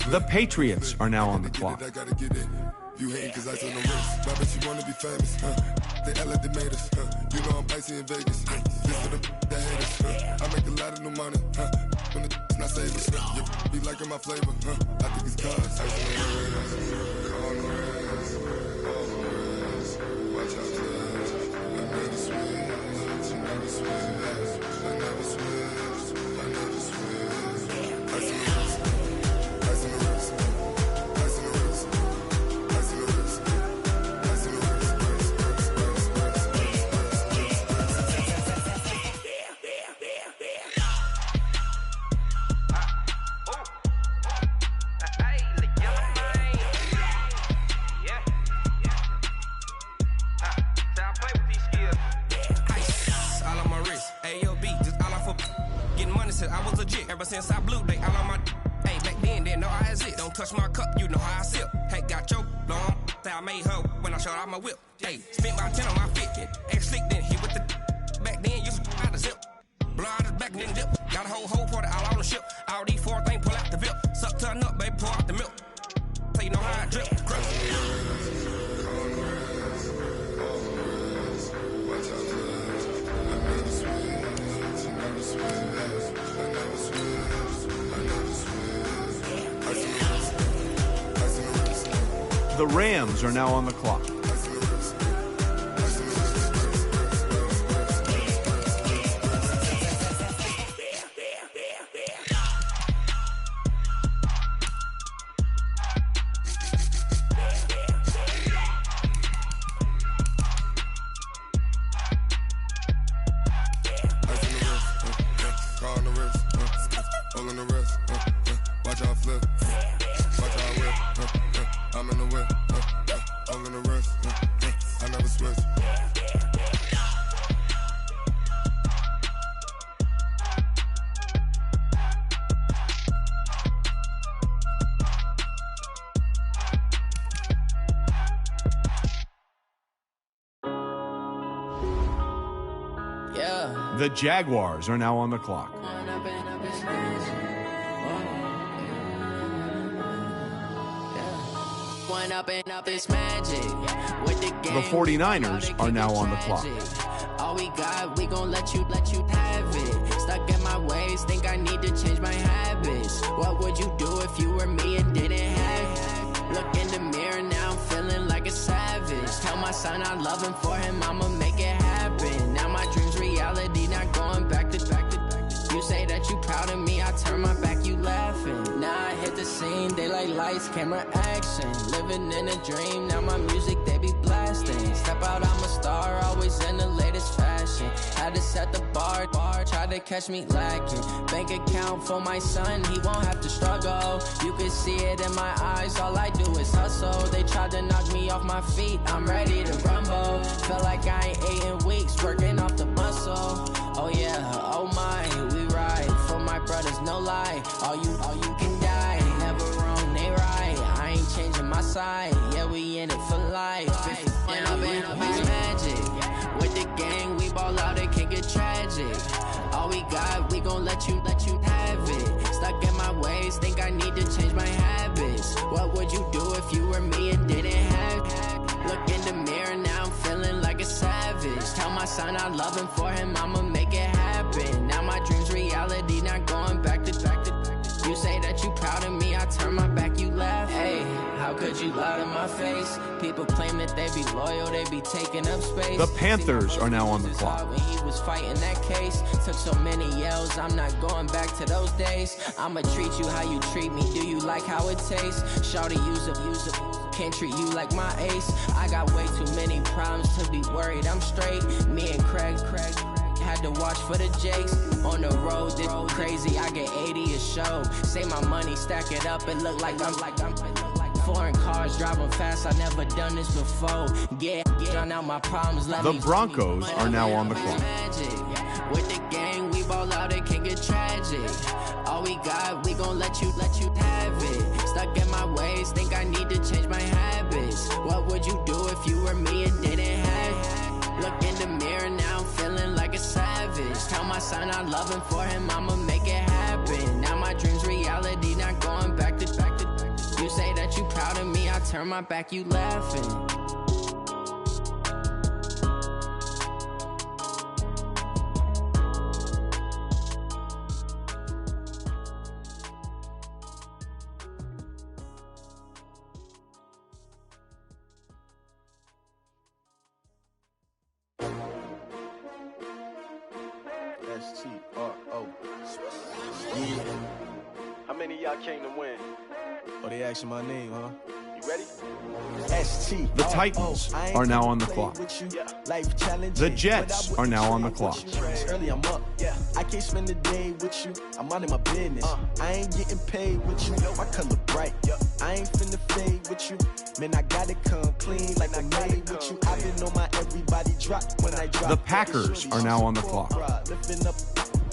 The Patriots are now on the clock. You hating cause I took no risks. But I bet you wanna be famous, They act like they made us, You know I'm icy in Vegas, This for the that hate us, I make a lot of new money, When the not save us, You be liking my flavor, I think it's cause ice on the wrist, on the wrist, watch out, I never switch, I never switch, I never switch, I never switch. Ice on the wrist, ice on the wrist, ice on the wrist. Ever since I blew, they all on my hey, back then, didn't know I had it. Don't touch my cup, you know how I sip. Hey, got your long, that I made her when I showed out my whip. Hey, spent about 10 on my fit. Ex slick, then hit with the back then, used to out the zip. Blow out his back, then dip. Got a whole party all on the ship. All these four things, pull out the VIP. Suck, turn up, baby, pour out the milk. So you know how I drip. The Rams are now on the clock. The Jaguars are now on the clock. The 49ers are now on the clock. All we got, we gon' let you have it. Stuck in my ways, think I need to change my habits. What would you do if you were me and didn't have it? Look in the mirror, now I'm feeling like a savage. Tell my son I love him, for him I'ma make it happen. Now my dream's reality, not going back to. You say that you proud of me, I turn my back, you laughing. Now I hit the scene, they like lights, camera, action. Living in a dream, now my music, they be blasting. Step out, I'm a star, always in the latest fashion. Had to set the bar, try to catch me lacking. Bank account for my son, he won't have to struggle. You can see it in my eyes, all I do is hustle. They tried to knock me off my feet, I'm ready to rumble. Feel like I ain't ate in weeks, working off the muscle. Oh yeah, oh my, we ride for my brothers, no lie. All you can die, never wrong, they right. I ain't changing my side, yeah, we in it for life. When I've been magic, with the gang, we ball out, it can get tragic. All we got, we gon' let you have it. Stuck in my ways, think I need to change my habits. What would you do if you were me and didn't have it? Look in the mirror, now I'm feeling like a savage. Tell my son I love him, for him I'ma make it happen. Now my dream's reality, not going back to. You say that you proud of me, I turn my back, you laugh. Hey, how could you lie to my face? People claim that they be loyal, they be taking up space. The Panthers are now on the clock. When he was fighting that case, took so many yells, I'm not going back to those days. I'ma treat you how you treat me, do you like how it tastes? Shawty, use it, can't treat you like my ace. I got way too many problems to be worried, I'm straight. Me and Craig had to watch for the Jakes. On the road, this crazy, I get 80 a show. Say my money, stack it up, it look like I'm foreign cars, driving fast, I never done this before. Get drown out my problems, let The me Broncos are now on the clock. With the gang, we ball out, it can get tragic. All we got, we gon' let you have it. Stuck in my ways, think I need to change my habits. What would you do if you were me and didn't have it? Look in the mirror, now I'm feeling like a savage. Tell my son, I love him for him, I'ma make it happen. Now my dream's reality, not going back to. You say that you proud of me, I turn my back, you laughing. S-T-R-O. Yeah. How many of y'all came to win? Oh, they asking my name, huh? You ready? S-T. The Titans are now on the clock. The Jets are now on the clock. Early I'm up. I can't spend the day with you. I'm out of my business. I ain't getting paid with you. My color bright. I ain't finna fade with you. Man, I gotta come clean like I made with you. I've been on my everybody drop when I drop. The Packers are now on the clock. Lifting up,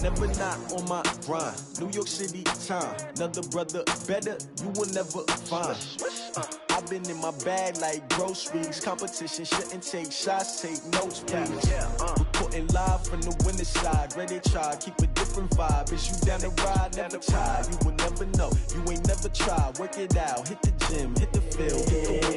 never not on my grind. New York City time. Another brother better, you will never find. I've been in my bag like groceries. Competition shouldn't take shots, take notes, please. Reporting live from the winning side. Ready to try, keep a different vibe. Is you down the ride, never tired. You will never know, you ain't never tried. Work it out, hit the gym, hit the field.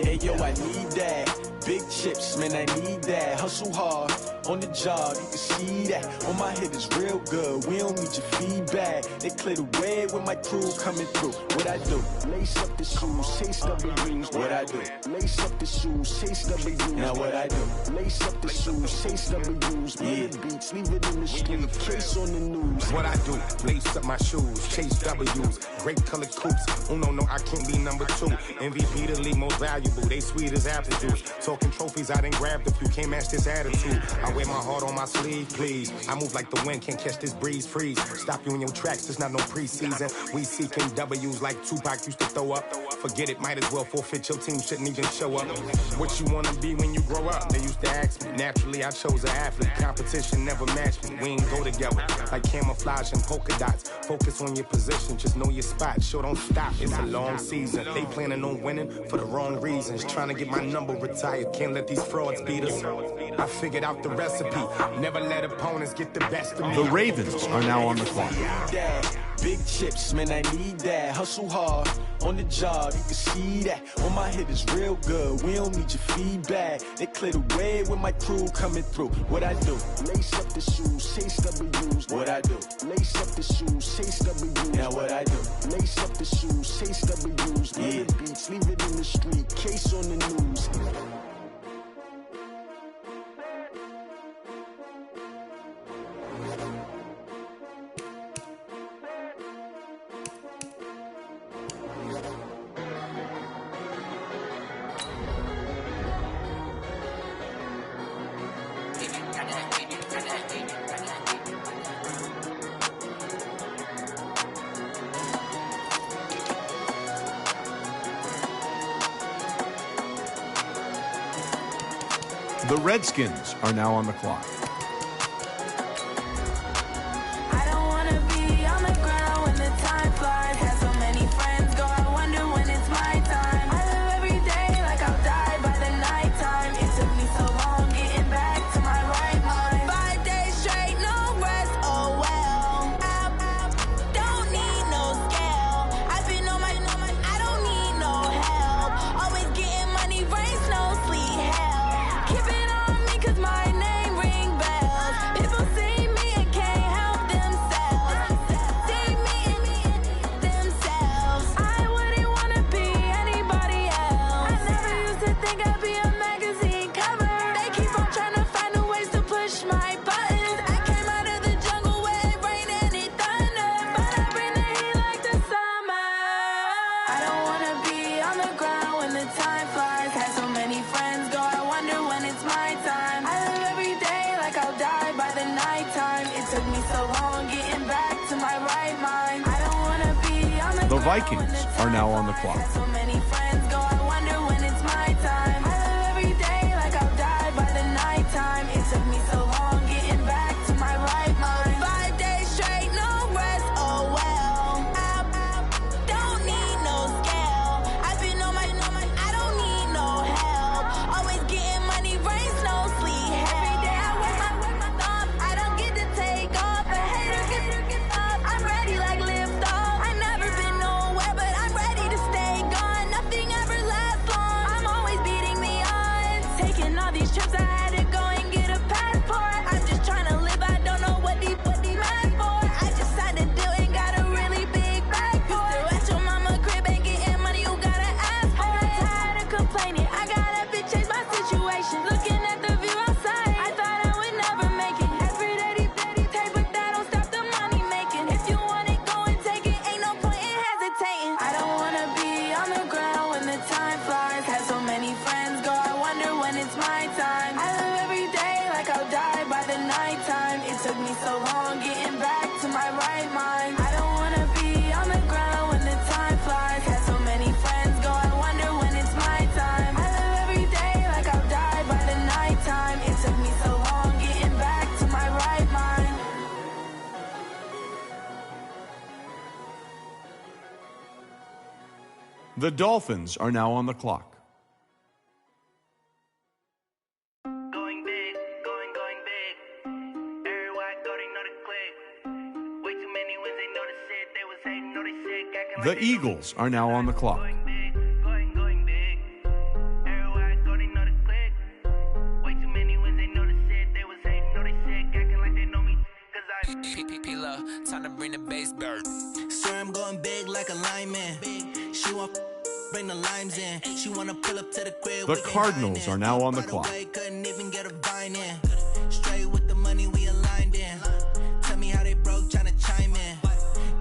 Hey yo, I need that. Big chips, man, I need that. Hustle hard, on the job, you can see that. On my head is real good, we don't need your feedback. They clear the way with my crew coming through. What I do? Lace up the shoes, chase W's. What I do? Lace up the shoes, chase W's. Now what I do? Lace up the shoes, chase W's. Yeah, beats, leave it in the street, case on the news. What I do? Lace up my shoes, chase W's. Great colored coops. Oh no, I can't be number 2. MVP the league most valuable. They sweet as apple juice. Talking trophies, I done grabbed a few. Can't match this attitude. I wear my heart on my sleeve, please. I move like the wind, can't catch this breeze. Freeze. Stop you in your tracks. There's not no preseason. We seeking W's like Tupac used to throw up. Forget it, might as well forfeit. Your team shouldn't even show up. What you wanna be when you grow up? They used to ask me. Naturally, I chose an athlete. Competition never matched me. We ain't go together like camouflage and polka dots. Focus on your position, just know your spot. Sure, don't stop. It's a long season. They planning on winning for the wrong reasons. Trying to get my number retired. Can't let these frauds beat us. I figured out the recipe. Never let opponents get the best of me. The Ravens are now on the clock. Big chips, man, I need that. Hustle hard, on the job, you can see that. On my head is real good, we don't need your feedback. They clear the way with my crew coming through. What I do? Lace up the shoes, chase W's. What I do? Lace up the shoes, chase W's. Now what I do? Lace up the shoes, chase W's. Yeah, beats, leave it in the street, case on the news. The Redskins are now on the clock. I don't wanna be on the ground when the time flies. Had so many friends go, I wonder when it's my time. I live every day like I'll die by the nighttime. It took me so long getting back to my right mind. 5 days straight, no rest, oh well. I don't need no scale. I've been on my, I don't need no help. Always getting money, rain, snow, sleet, hell. Keep it on me cause my name ring bells. People see me and can't help themselves. See me and themselves. I wouldn't wanna be anybody else. I never used to think I'd be a magazine cover. They keep on trying to find new ways to push my buttons. I came out of the jungle where it rained and it thundered, but I bring the heat like the summer. I don't wanna be on the ground when the time flies. Had so many friends go, I wonder when it's my time. I live every day like I'll die by the nighttime. It took me so long getting back to my right mind. I don't wanna be on the The Vikings are now on the clock. so many friends go, I wonder when it's my time. I live every day like I'll die by the nighttime. It took me so long getting back to my right mind. 5 days straight, no rest, oh well. I don't need no scale. I've been on my, I don't need no help. Always getting money, rain, snow, sleet, hell. Every day I work my thumb, I don't get to take off a The Dolphins are now on the clock. Going big, going big. Everywhere I go, they know the click. Way too many wins, they know the shit. They was hating, know they sick, acting The like they Eagles are now on the clock. going big. Everywhere I go, they know the click. Way too many wins, they know the shit. They was hating, know they sick, acting like they know me. Cause I P-P-P-Love, time to bring the bass bird. Swear I'm going big like a lineman. She want bring the limes in. She wanna pull up to the crib. The Cardinals are now on the clock. Couldn't even get a vine in. Straight with the money we aligned in. Tell me how they broke, tryna chime in.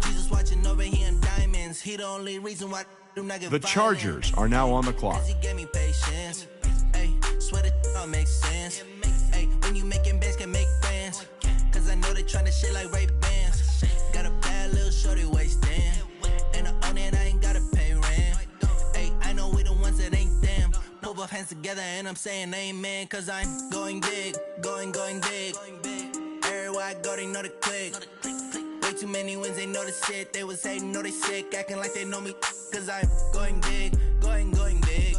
Jesus watching over here in diamonds. He the only reason why do not get The Chargers are now on the clock. He gave me patience. Ay, swear that all makes sense. Ay, when you making bands can make friends. Cause I know they tryna shit like Ray Bans. Got a bad little shorty wasting. And I own it, I ain't gotta pay rent. Ay, I know we the ones that ain't them. Pull both hands together and I'm saying amen. Cause I'm going big, going big. Everywhere I go, they know the click. Way too many wins, they know the shit. They was hating, know they sick, acting like they know me. Cause I'm going big, going big.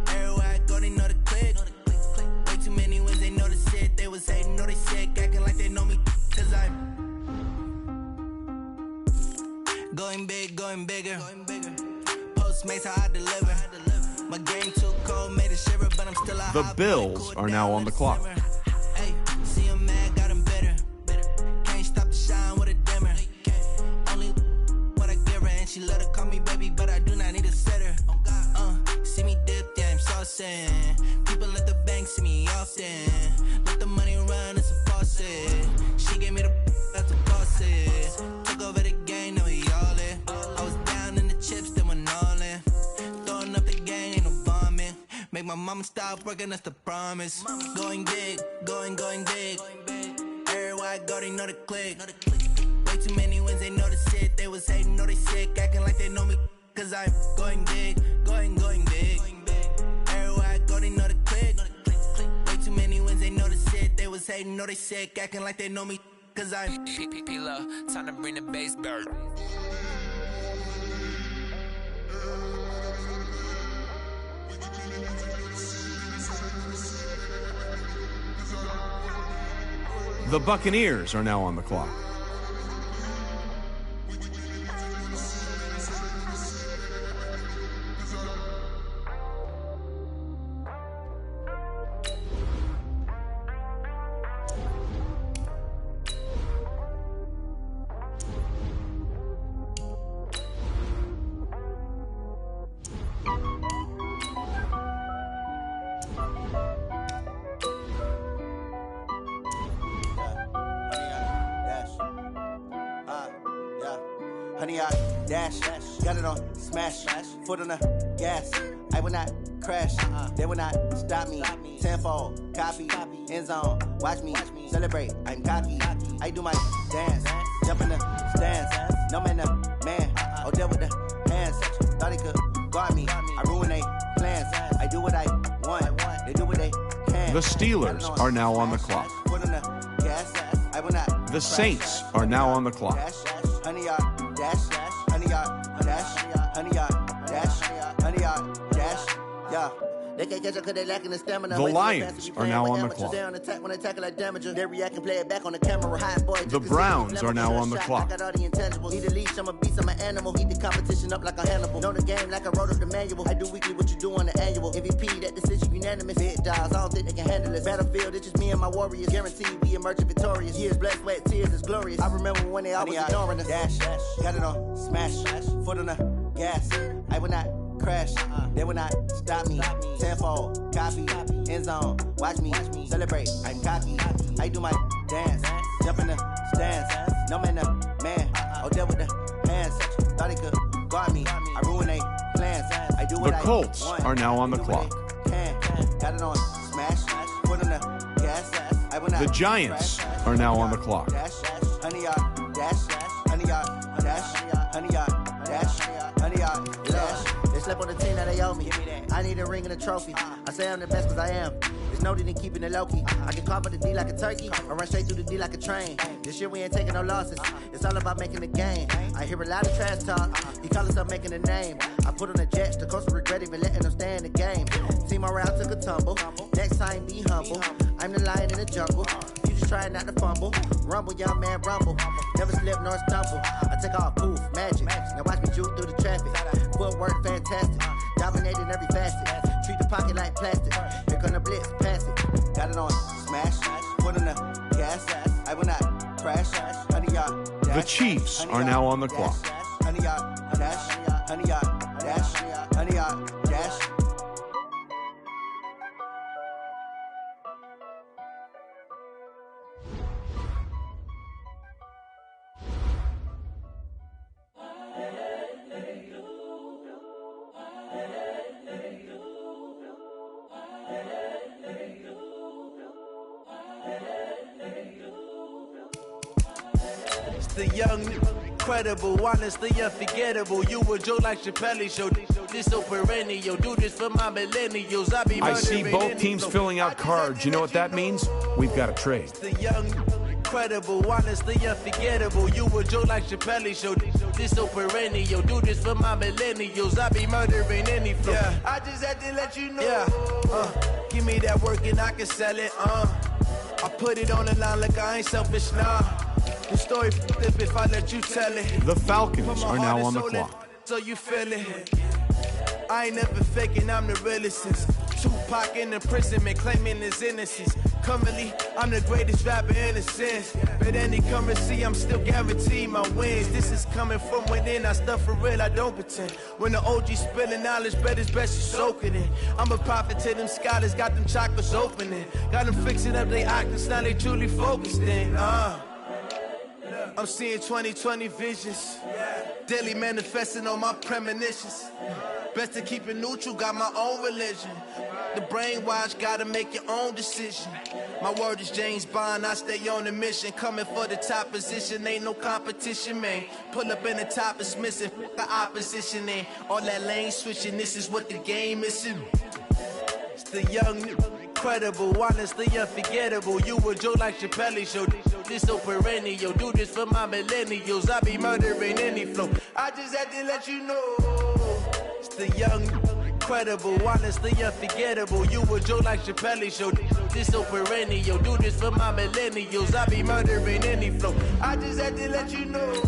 Everywhere I go, they know the click. Way too many wins, they know the shit. They was hating, know they sick, acting like they know me. Cause I'm going big, going bigger. Postmates how I deliver. My game too cold, made it shiver, but I'm still a The hot boy, Bills cool are it now down, on the let it clock. simmer. Ay, see 'em mad, got 'em bitter. Can't stop the shine with a dimmer. Only what I give her, and she let her call me baby, but I do not need a sitter. See me dip, yeah, I'm saucing. People at the bank see me often. Let the money run, it's a faucet. She gave me the that's a faucet. Took over the game, now we all in. I was down in the chips, then went all in. Throwing up the gang, ain't no vomit. Make my mama stop working, that's the promise. Going big, going big. Everywhere I go, they know the click. Way too many wins, they know the shit. They was hating, know they sick, acting like they know me. Cause I'm going big, going big. Everywhere I go, they know the click. Way too many wins, they know the shit. They was hating, know they sick, acting like they know me. Cause I'm P-P-P-Love, time to bring the bass bird. The Buccaneers are now on the clock. Honey, I dash, got it on smash, foot on the gas. I will not crash, they will not stop me. Tenfold, copy, end zone, watch me celebrate. I'm cocky, I do my dance, jump in the stands. No man, man, oh there with the hands. Thought he could guard me, I ruin they plans. I do what I want, they do what they can. The Steelers are now on the clock. Foot on the gas, I will not. The Saints are now on the clock. Honey, I dash, honey, I dash, honey, I dash, honey, I dash, yeah. They can't catch up because they lacking the stamina. The Lions are now on the clock. They on attack when they tackle like damager. They react and play it back on the camera. Hot boy. The Browns are now on the clock. I got all the intangibles. Need a leash, I'm a beast, I'm an animal. Eat the competition up like a Hannibal. Know the game like I wrote up the manual. I do weekly what you do on the annual. MVP, that decision unanimous. Big dogs, I don't think they can handle this. Battlefield, it's just me and my warriors. Guaranteed we emerge victorious. Years, blood, sweat, tears, is glorious. I remember when they always ignoring us. Dash, got it on smash, foot on the gas. I will not crash, they will not stop me. Tenfold, copy, end zone, watch me celebrate. I'm cocky, I do my dance, jump in the stands. No man, man, oh there with the hands. Thought he could guard me, I ruin they plans. I do what The Colts are now on the clock. Got it on smash, foot on the gas. I will not. The Giants are now on the clock. Honey, dash, honey, dash, honey, dash, honey, dash. slept on the team, now they owe me. I need a ring and a trophy. I say I'm the best cause I am. There's no need in keeping it low-key. I can carve up the D like a turkey, or run straight through the D like a train. This year we ain't taking no losses. It's all about making the game. I hear a lot of trash talk. He call himself making a name. I put on the Jets, the coach will regret even letting them stay in the game. Team around took a tumble. Next time be humble. I'm the lion in the jungle. You just trying not to fumble. Rumble, young man, rumble. Never slip nor stumble. I take off, poof, magic. Now watch me juke through the traffic. Footwork fantastic. Dominating every facet. Treat the pocket like plastic. Here come the blitz, pass it. Got it on, smash. Put in the gas. I will not crash. 100-yard dash. The Chiefs are now on the clock. 100-yard dash. 100-yard dash. 100-yard dash. The young, incredible, honestly unforgettable. You a Joe like Chappelle show. This so perennial. Do this for my millennials. I see both teams filling out cards. You know what that means? We've got a trade. The young, incredible, honestly unforgettable. You a Joe like Chappelle show. This so perennial. Do this for my millennials. I be murdering any flow. Yeah. I just had to let you know. Yeah. Give me that work and I can sell it. I put it on the line like I ain't selfish, nah. The story flip if I let you tell it. The Falcons are now on the clock. So you feel it. I ain't never faking, I'm the realest since Tupac in imprisonment, claiming his innocence. Currently, I'm the greatest rapper in a sense. But any currency, I'm still guaranteed my wins. This is coming from within, I stuff for real, I don't pretend. When the OG spilling knowledge, bet it's best you soak it in. I'm a prophet to them scholars, got them chakras opening. Got them fixing up they octaves, now they truly focused in. I'm seeing 2020 visions. Daily manifesting on my premonitions. Best to keep it neutral, got my own religion. The brainwash, gotta make your own decision. My word is James Bond, I stay on a mission. Coming for the top position, ain't no competition, man. Pull up in the top, it's missing, the opposition, ain't all that lane switching, this is what the game is. It's the young, incredible, honestly unforgettable. You a Joe like Chappelle show. This so perennial. Do this for my millennials. I be murdering any flow. I just had to let you know. It's the young, incredible, honestly unforgettable. You a Joe like Chappelle show. This so perennial. Do this for my millennials. I be murdering any flow. I just had to let you know.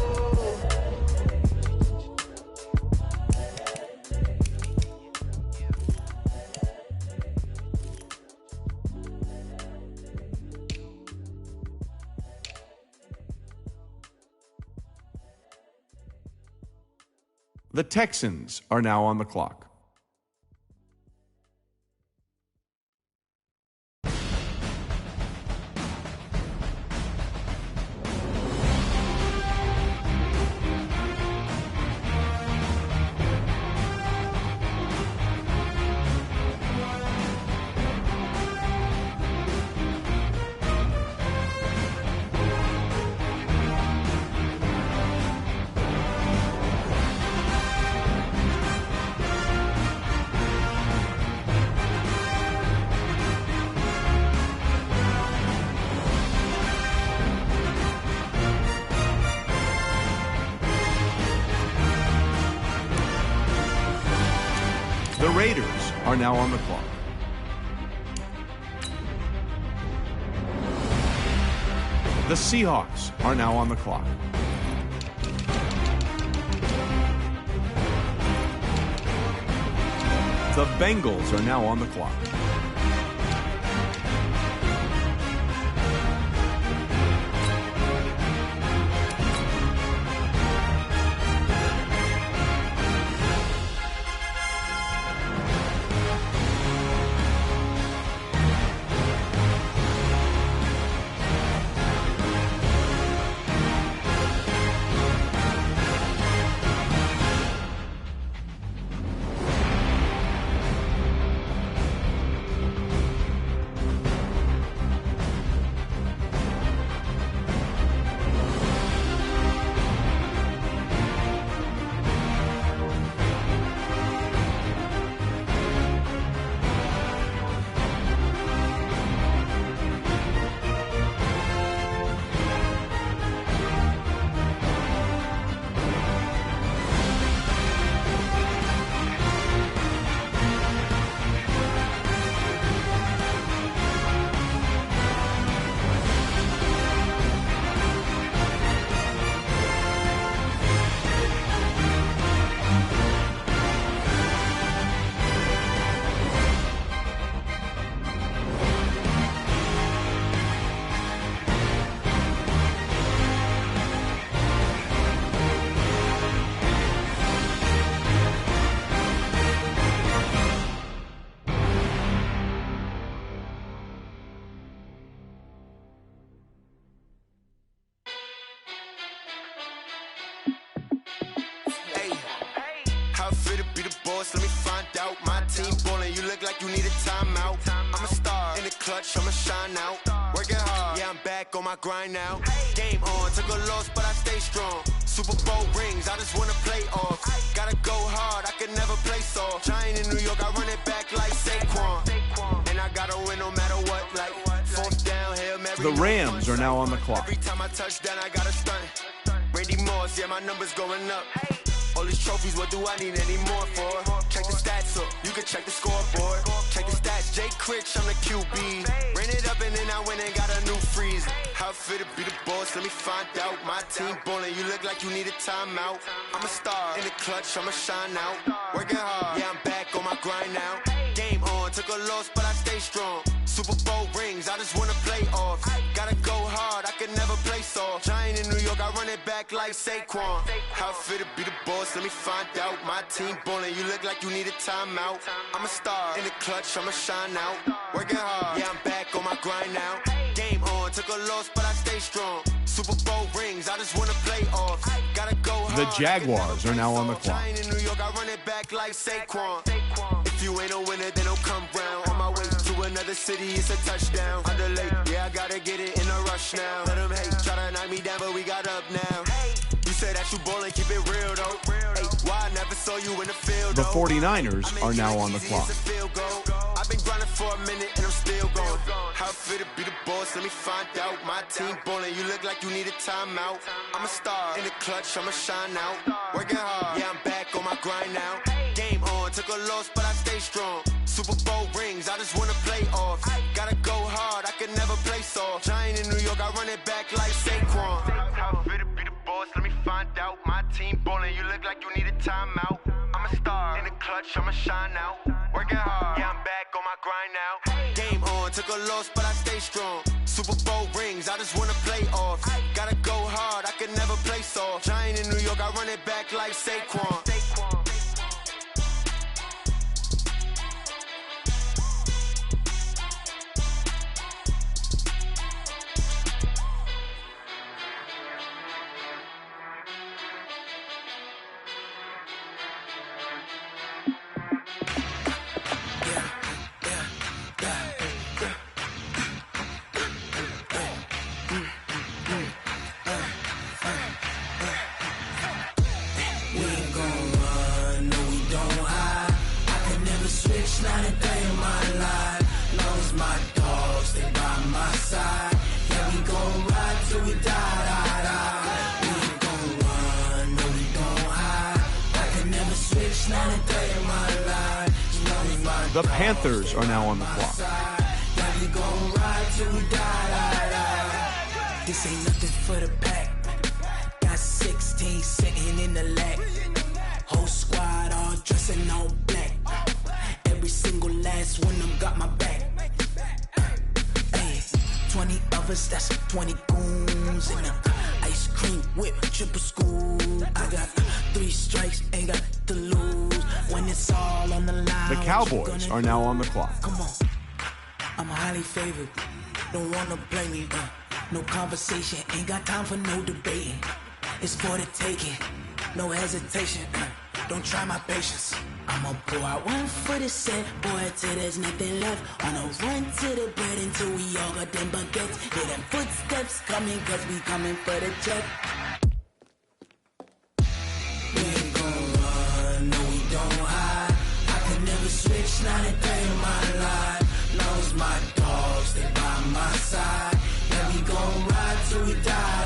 The Texans are now on the clock. The Raiders are now on the clock. The Seahawks are now on the clock. The Bengals are now on the clock. How I feel to be the boss, let me find out. My team ballin', you look like you need a timeout. I'm a star, in the clutch, I'ma shine out. Working hard, yeah, I'm back on my grind now. Game on, took a loss, but I stay strong. Super Bowl rings, I just wanna play off. Gotta go hard, I can never play soft. Giant in New York, I run it back like Saquon. And I gotta win no matter what, like fourth down, Hail Mary. The Rams are now on the clock. Every time I touch down, I gotta stunt. Randy Moss, yeah, my number's going up. All these trophies, what do I need any more for? Check the stats up, you can check the scoreboard. Check the stats, Jay Critch, I'm the QB. Ran it up and then I went and got a new freeze. How I feel to be the boss, let me find out. My team ballin', you look like you need a timeout. I'm a star, in the clutch, I'ma shine out. Working hard, yeah, I'm back on my grind now. Game on, took a loss, but I stay strong. Super Bowl rings, I just wanna play off. Gotta go hard, I can never play soft. Giant in New York, I run it back like Saquon. How I feel to be the boss, let me find out. My team ballin', you look like you need a timeout. I'm a star, in the clutch, I'ma shine out. Working hard, yeah, I'm back on my grind now. Game on, took a loss, but I stay strong. Super Bowl rings, I just wanna play off. Gotta go hard. The Jaguars are now on the clock. Giant in New York, I run it back like Saquon. If you ain't a winner, then don't come round. On my way to another city, it's a touchdown. Underlay, yeah, I gotta get it in a rush now. Let them hate, try to knock me down, but we got up now. You say that you ballin', keep it real though. Hey, why I never saw you in the field The though? 49ers are now on the clock. I've been grinding for a minute and I'm still going. How I feel to be the boss, let me find out. My team ballin', you look like you need a timeout. I'm a star, in the clutch, I'ma shine out. Working hard, yeah, I'm back on my grind now. Game on, took a loss, but I stay strong. Super Bowl rings, I just wanna play off. Gotta go hard, I can never play soft. Giant in New York, I run it back like Saquon. How I feel to be the boss, let me find out. My team ballin', you look like you need a timeout. I'm a star, in the clutch, I'ma shine out. Working hard, yeah, I'm back on my grind now. Game on, took a loss, but I stay strong. Super Bowl rings, I just wanna play off. Gotta go hard, I can never play soft. Giant in New York, I run it back like Saquon. Not a day in my life. Long as my dogs stay by my side. Yeah, we gon' ride till we die. We ain't gon' run, no, we gon' hide. I can never switch, not a day in my life. Long as my The Panthers are now on the clock. yeah, we gon' ride till we die. This ain't nothing for the pack. Got 16 sitting in the lag. Whole squad all dressing all black. Every single last one of them got my back. Hey, 20 of us, that's 20 goons. And a ice cream whip, triple scoop. I got 3 strikes, ain't got to lose. When it's all on the line. The Cowboys are now on the clock. Come on, I'm highly favored. Don't wanna blame me. No conversation, ain't got time for no debating. It's for the taking, no hesitation. Don't try my patience. I'ma pour out one for the set, boy, till there's nothing left. On a run to the bread until we all got them baguettes. Hear them footsteps coming, cause we coming for the check. We ain't gon' run, no, we don't hide. I can never switch, not a day in my life. Long as my dogs stay by my side. Yeah, we gon' ride till we die.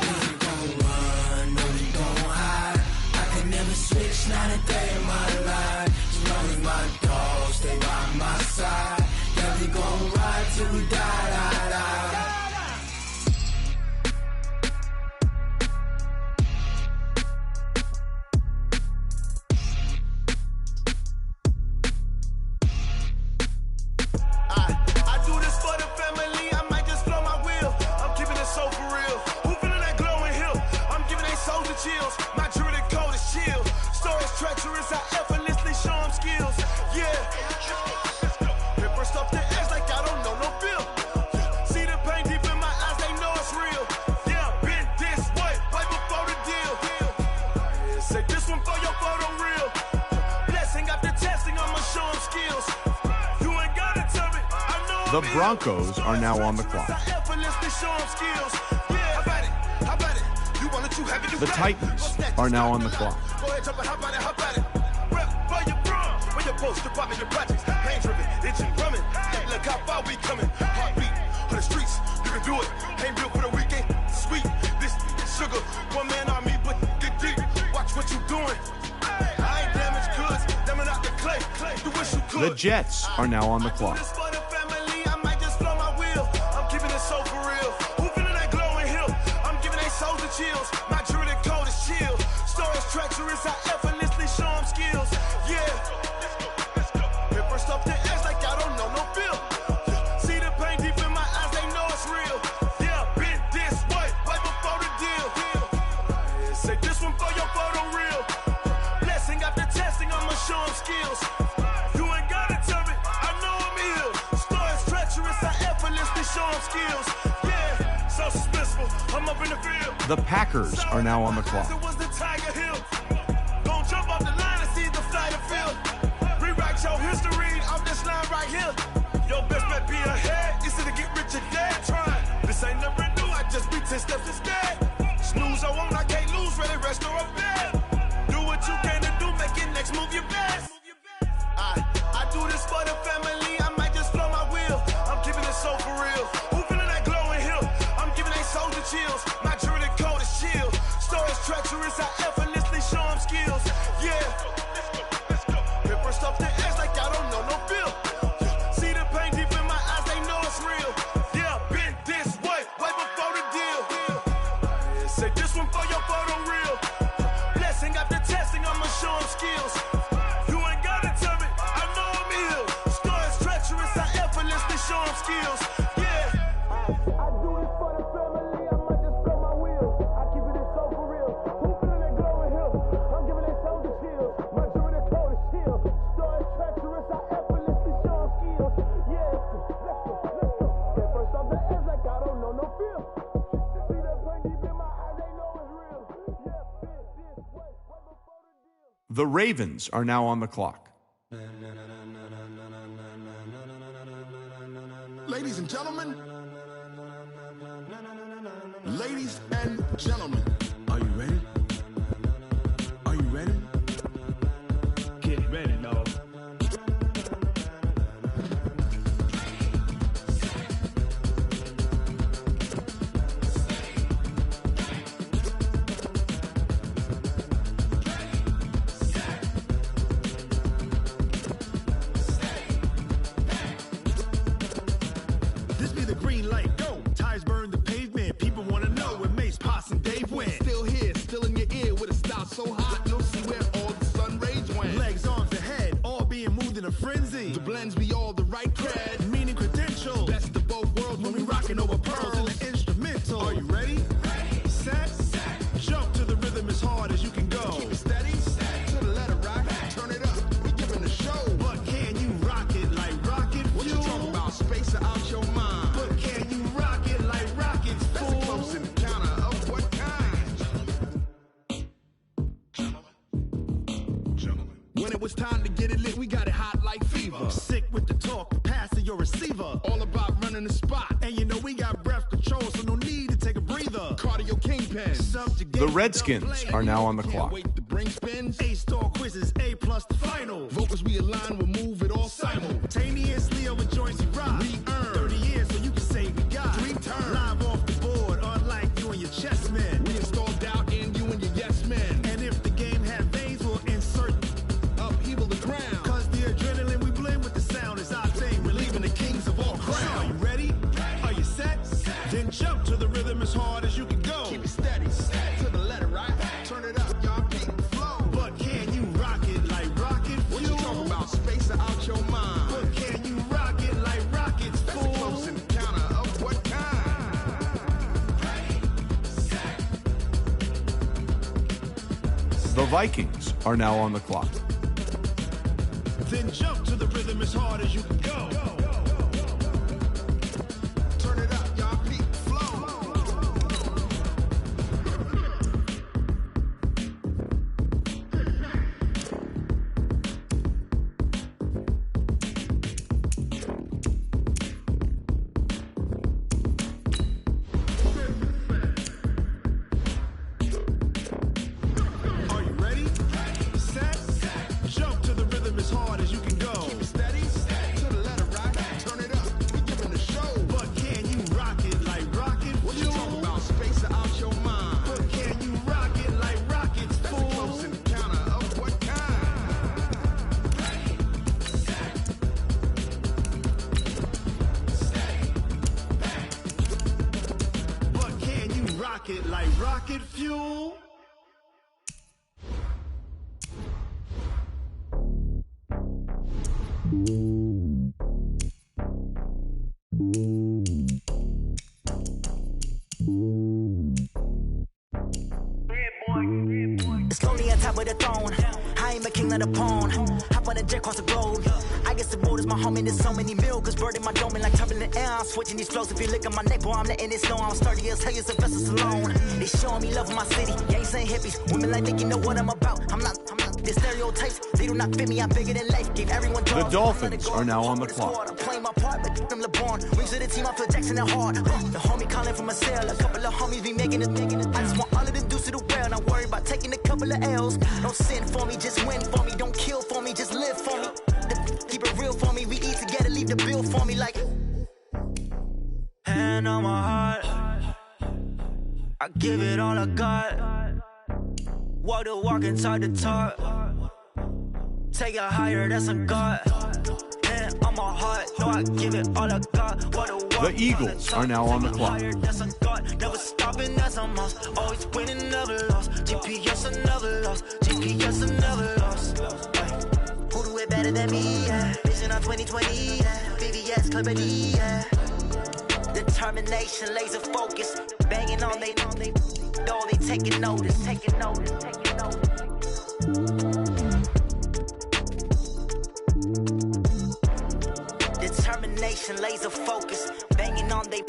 We ain't gon' run, no, we don't hide. I can never switch, not a day in my life. As long as my dogs stay by my side. Yeah, we gon' ride till we die. I do this for the family, I might just blow my wheel. I'm keeping it so for real. Who feeling that glowing hill? I'm giving they souls the chills. My jewelry cold is chill. Stories treacherous, I ever live. The Broncos are now on the clock. The Titans are now on the clock. Look how far we coming. Heartbeat on the streets. You can do it. Ain't built for the weekend. Sweet. This sugar. One man army, but get deep. Watch what you doing. I ain't damaged goods. Damn it out the clay. You wish you could. The Jets are now on the clock. Chills. My jewelry code is chill. Stories treacherous, I effortlessly show them skills. Yeah. Paper stuff the edge like I don't know no feel. See the pain deep in my eyes, they know it's real. Yeah, been this way, right before the deal. Say this one for your photo real. Blessing after testing, I'ma show them skills. You ain't gotta tell me, I know I'm ill. Stories treacherous, I effortlessly show them skills. Yeah, so suspenseful, I'm up in the field. The Packers are now on the clock. Don't jump off the line and see the flight of field. Rewrite your history off this line right here. Your best bet be ahead. It's to get rich or dead trying. This ain't never new, I just be 10 steps instead. Snooze I won't, I can't lose, ready, rest or up bed. Do what you can to do, make it next move your best. I do this for the family, I might just flow my wheel. I'm keeping it so for real. Who feeling that glowing hill? I'm giving they soldier chills. My jewelry code is chill. Stories treacherous, I effortlessly show them skills. Yeah. Paper stuff the edge like I don't know no feel. See the pain deep in my eyes, they know it's real. Yeah, been this way, way before the deal. Say this one for your photo real. Blessing after testing, I'ma show them skills. You ain't gotta tell me, I know I'm ill. Stories treacherous, I effortlessly show them skills. Yeah. I do this for the family, I might just blow my wheel. I keep it so for real. Who feeling that glowing hill? I'm giving they soldier chills. My jewelry code is chill. Stories treacherous, I effortlessly show them skills. Yeah, let's go. Get first off the edge like I don't know no feel. See that pain deep in my eyes, they know it's real. Yeah, been this way, way before the deal. The Ravens are now on the clock. Ladies and gentlemen. Ladies and gentlemen. Are you ready? Are you ready? Get ready, dog. This be the green light, go. Tires burn the pavement. People wanna know where Mace, Potts, and Dave went. Still here, still in your ear with a style so hot, you'll see where all the sun rays went. Legs, arms, and head, all being moved in a frenzy. The blends be all the right cred, meaning credential. Best of both worlds when we rockin' over pearls in the instrumental. Are you ready? Ready. Set. Jump to the rhythm as hard as you can go. Keep it steady. To the letter rock. Turn it up. We giving the show. But can you rock it like rocket fuel? What you talking about? Space out your mind. But can you rock it like rockets, fool? That's a close encounter of what kind? When it was time to get it lit, we got it hot like fever. Sick with the talk, passing your receiver. All about running the spot. And you know we got breath control, so no need to take a breather. Cardio kingpin. The Redskins are now on the clock. Wait to bring spins. A-star quizzes, A+ the final. Vocals we align, we'll move it all simultaneously over joints we rock. We earn 30 years, so you can say we got 3 turns. Live off the board, unlike you and your chess men. We install doubt in you and your yes men. And if the game had veins, we'll insert upheaval the ground. Cause the adrenaline we blend with the sound is our thing. We're leaving the kings of all crowns. So are you ready? Are you set? Then jump to the rhythm as hard as you can go. Keep it steady. To the letter right. Turn it up, y'all keep the flow. But can you rock it like rocket fuel? What you talking about? Space out your mind. But can you rock it like rockets, fool? That's a close encounter of what kind? The Vikings are now on the clock. Then jump to the rhythm as hard as you can go. Turn it up, y'all keep the flow. rocket fuel. It's lonely on top of the throne. I ain't a king of the pawn. Hop on a jet across the globe. I guess the world is my home and there's so many milkers birding my dome like turbulent air. I'm switching these flows. If you look at my neck, boy, I'm letting it snow. I'm sturdy as hell, as a vessel alone. They showing me love in my city. Yeah, ain't saying hippies. Women like think you know what I'm about. I'm not. The stereotypes, they do not fit me. I'm bigger than life. Gave everyone The Dolphins are now on the clock. I'm playing my part, but them LeBron. Rings to the team, I feel Jackson and hard. The homie calling from a cell. A couple of homies be making it. I just want all of them dudes to do well. Not worry about taking a couple of L's. Don't sin for me, just win for me. Don't kill for me, just live for me. Keep it real for me. We eat together, leave the bill for me like. Hand on my heart, I give it all I got. Walk the walk and talk the talk. Take it higher, that's a God. Hand on my heart, no, I give it all I got. Walk the walk, The Eagles are now on the clock. that's a God. Never stopping, that's a must. Always winning, never lost. GPS, I never lost. GPS, I never lost. Who do it better than me? Yeah. Vision on 2020. Yeah. VVS, Clippity. Yeah. Determination, laser focus. Banging on they know they taking notice. Taking notice. Taking notice. Determination, laser focus. Banging on they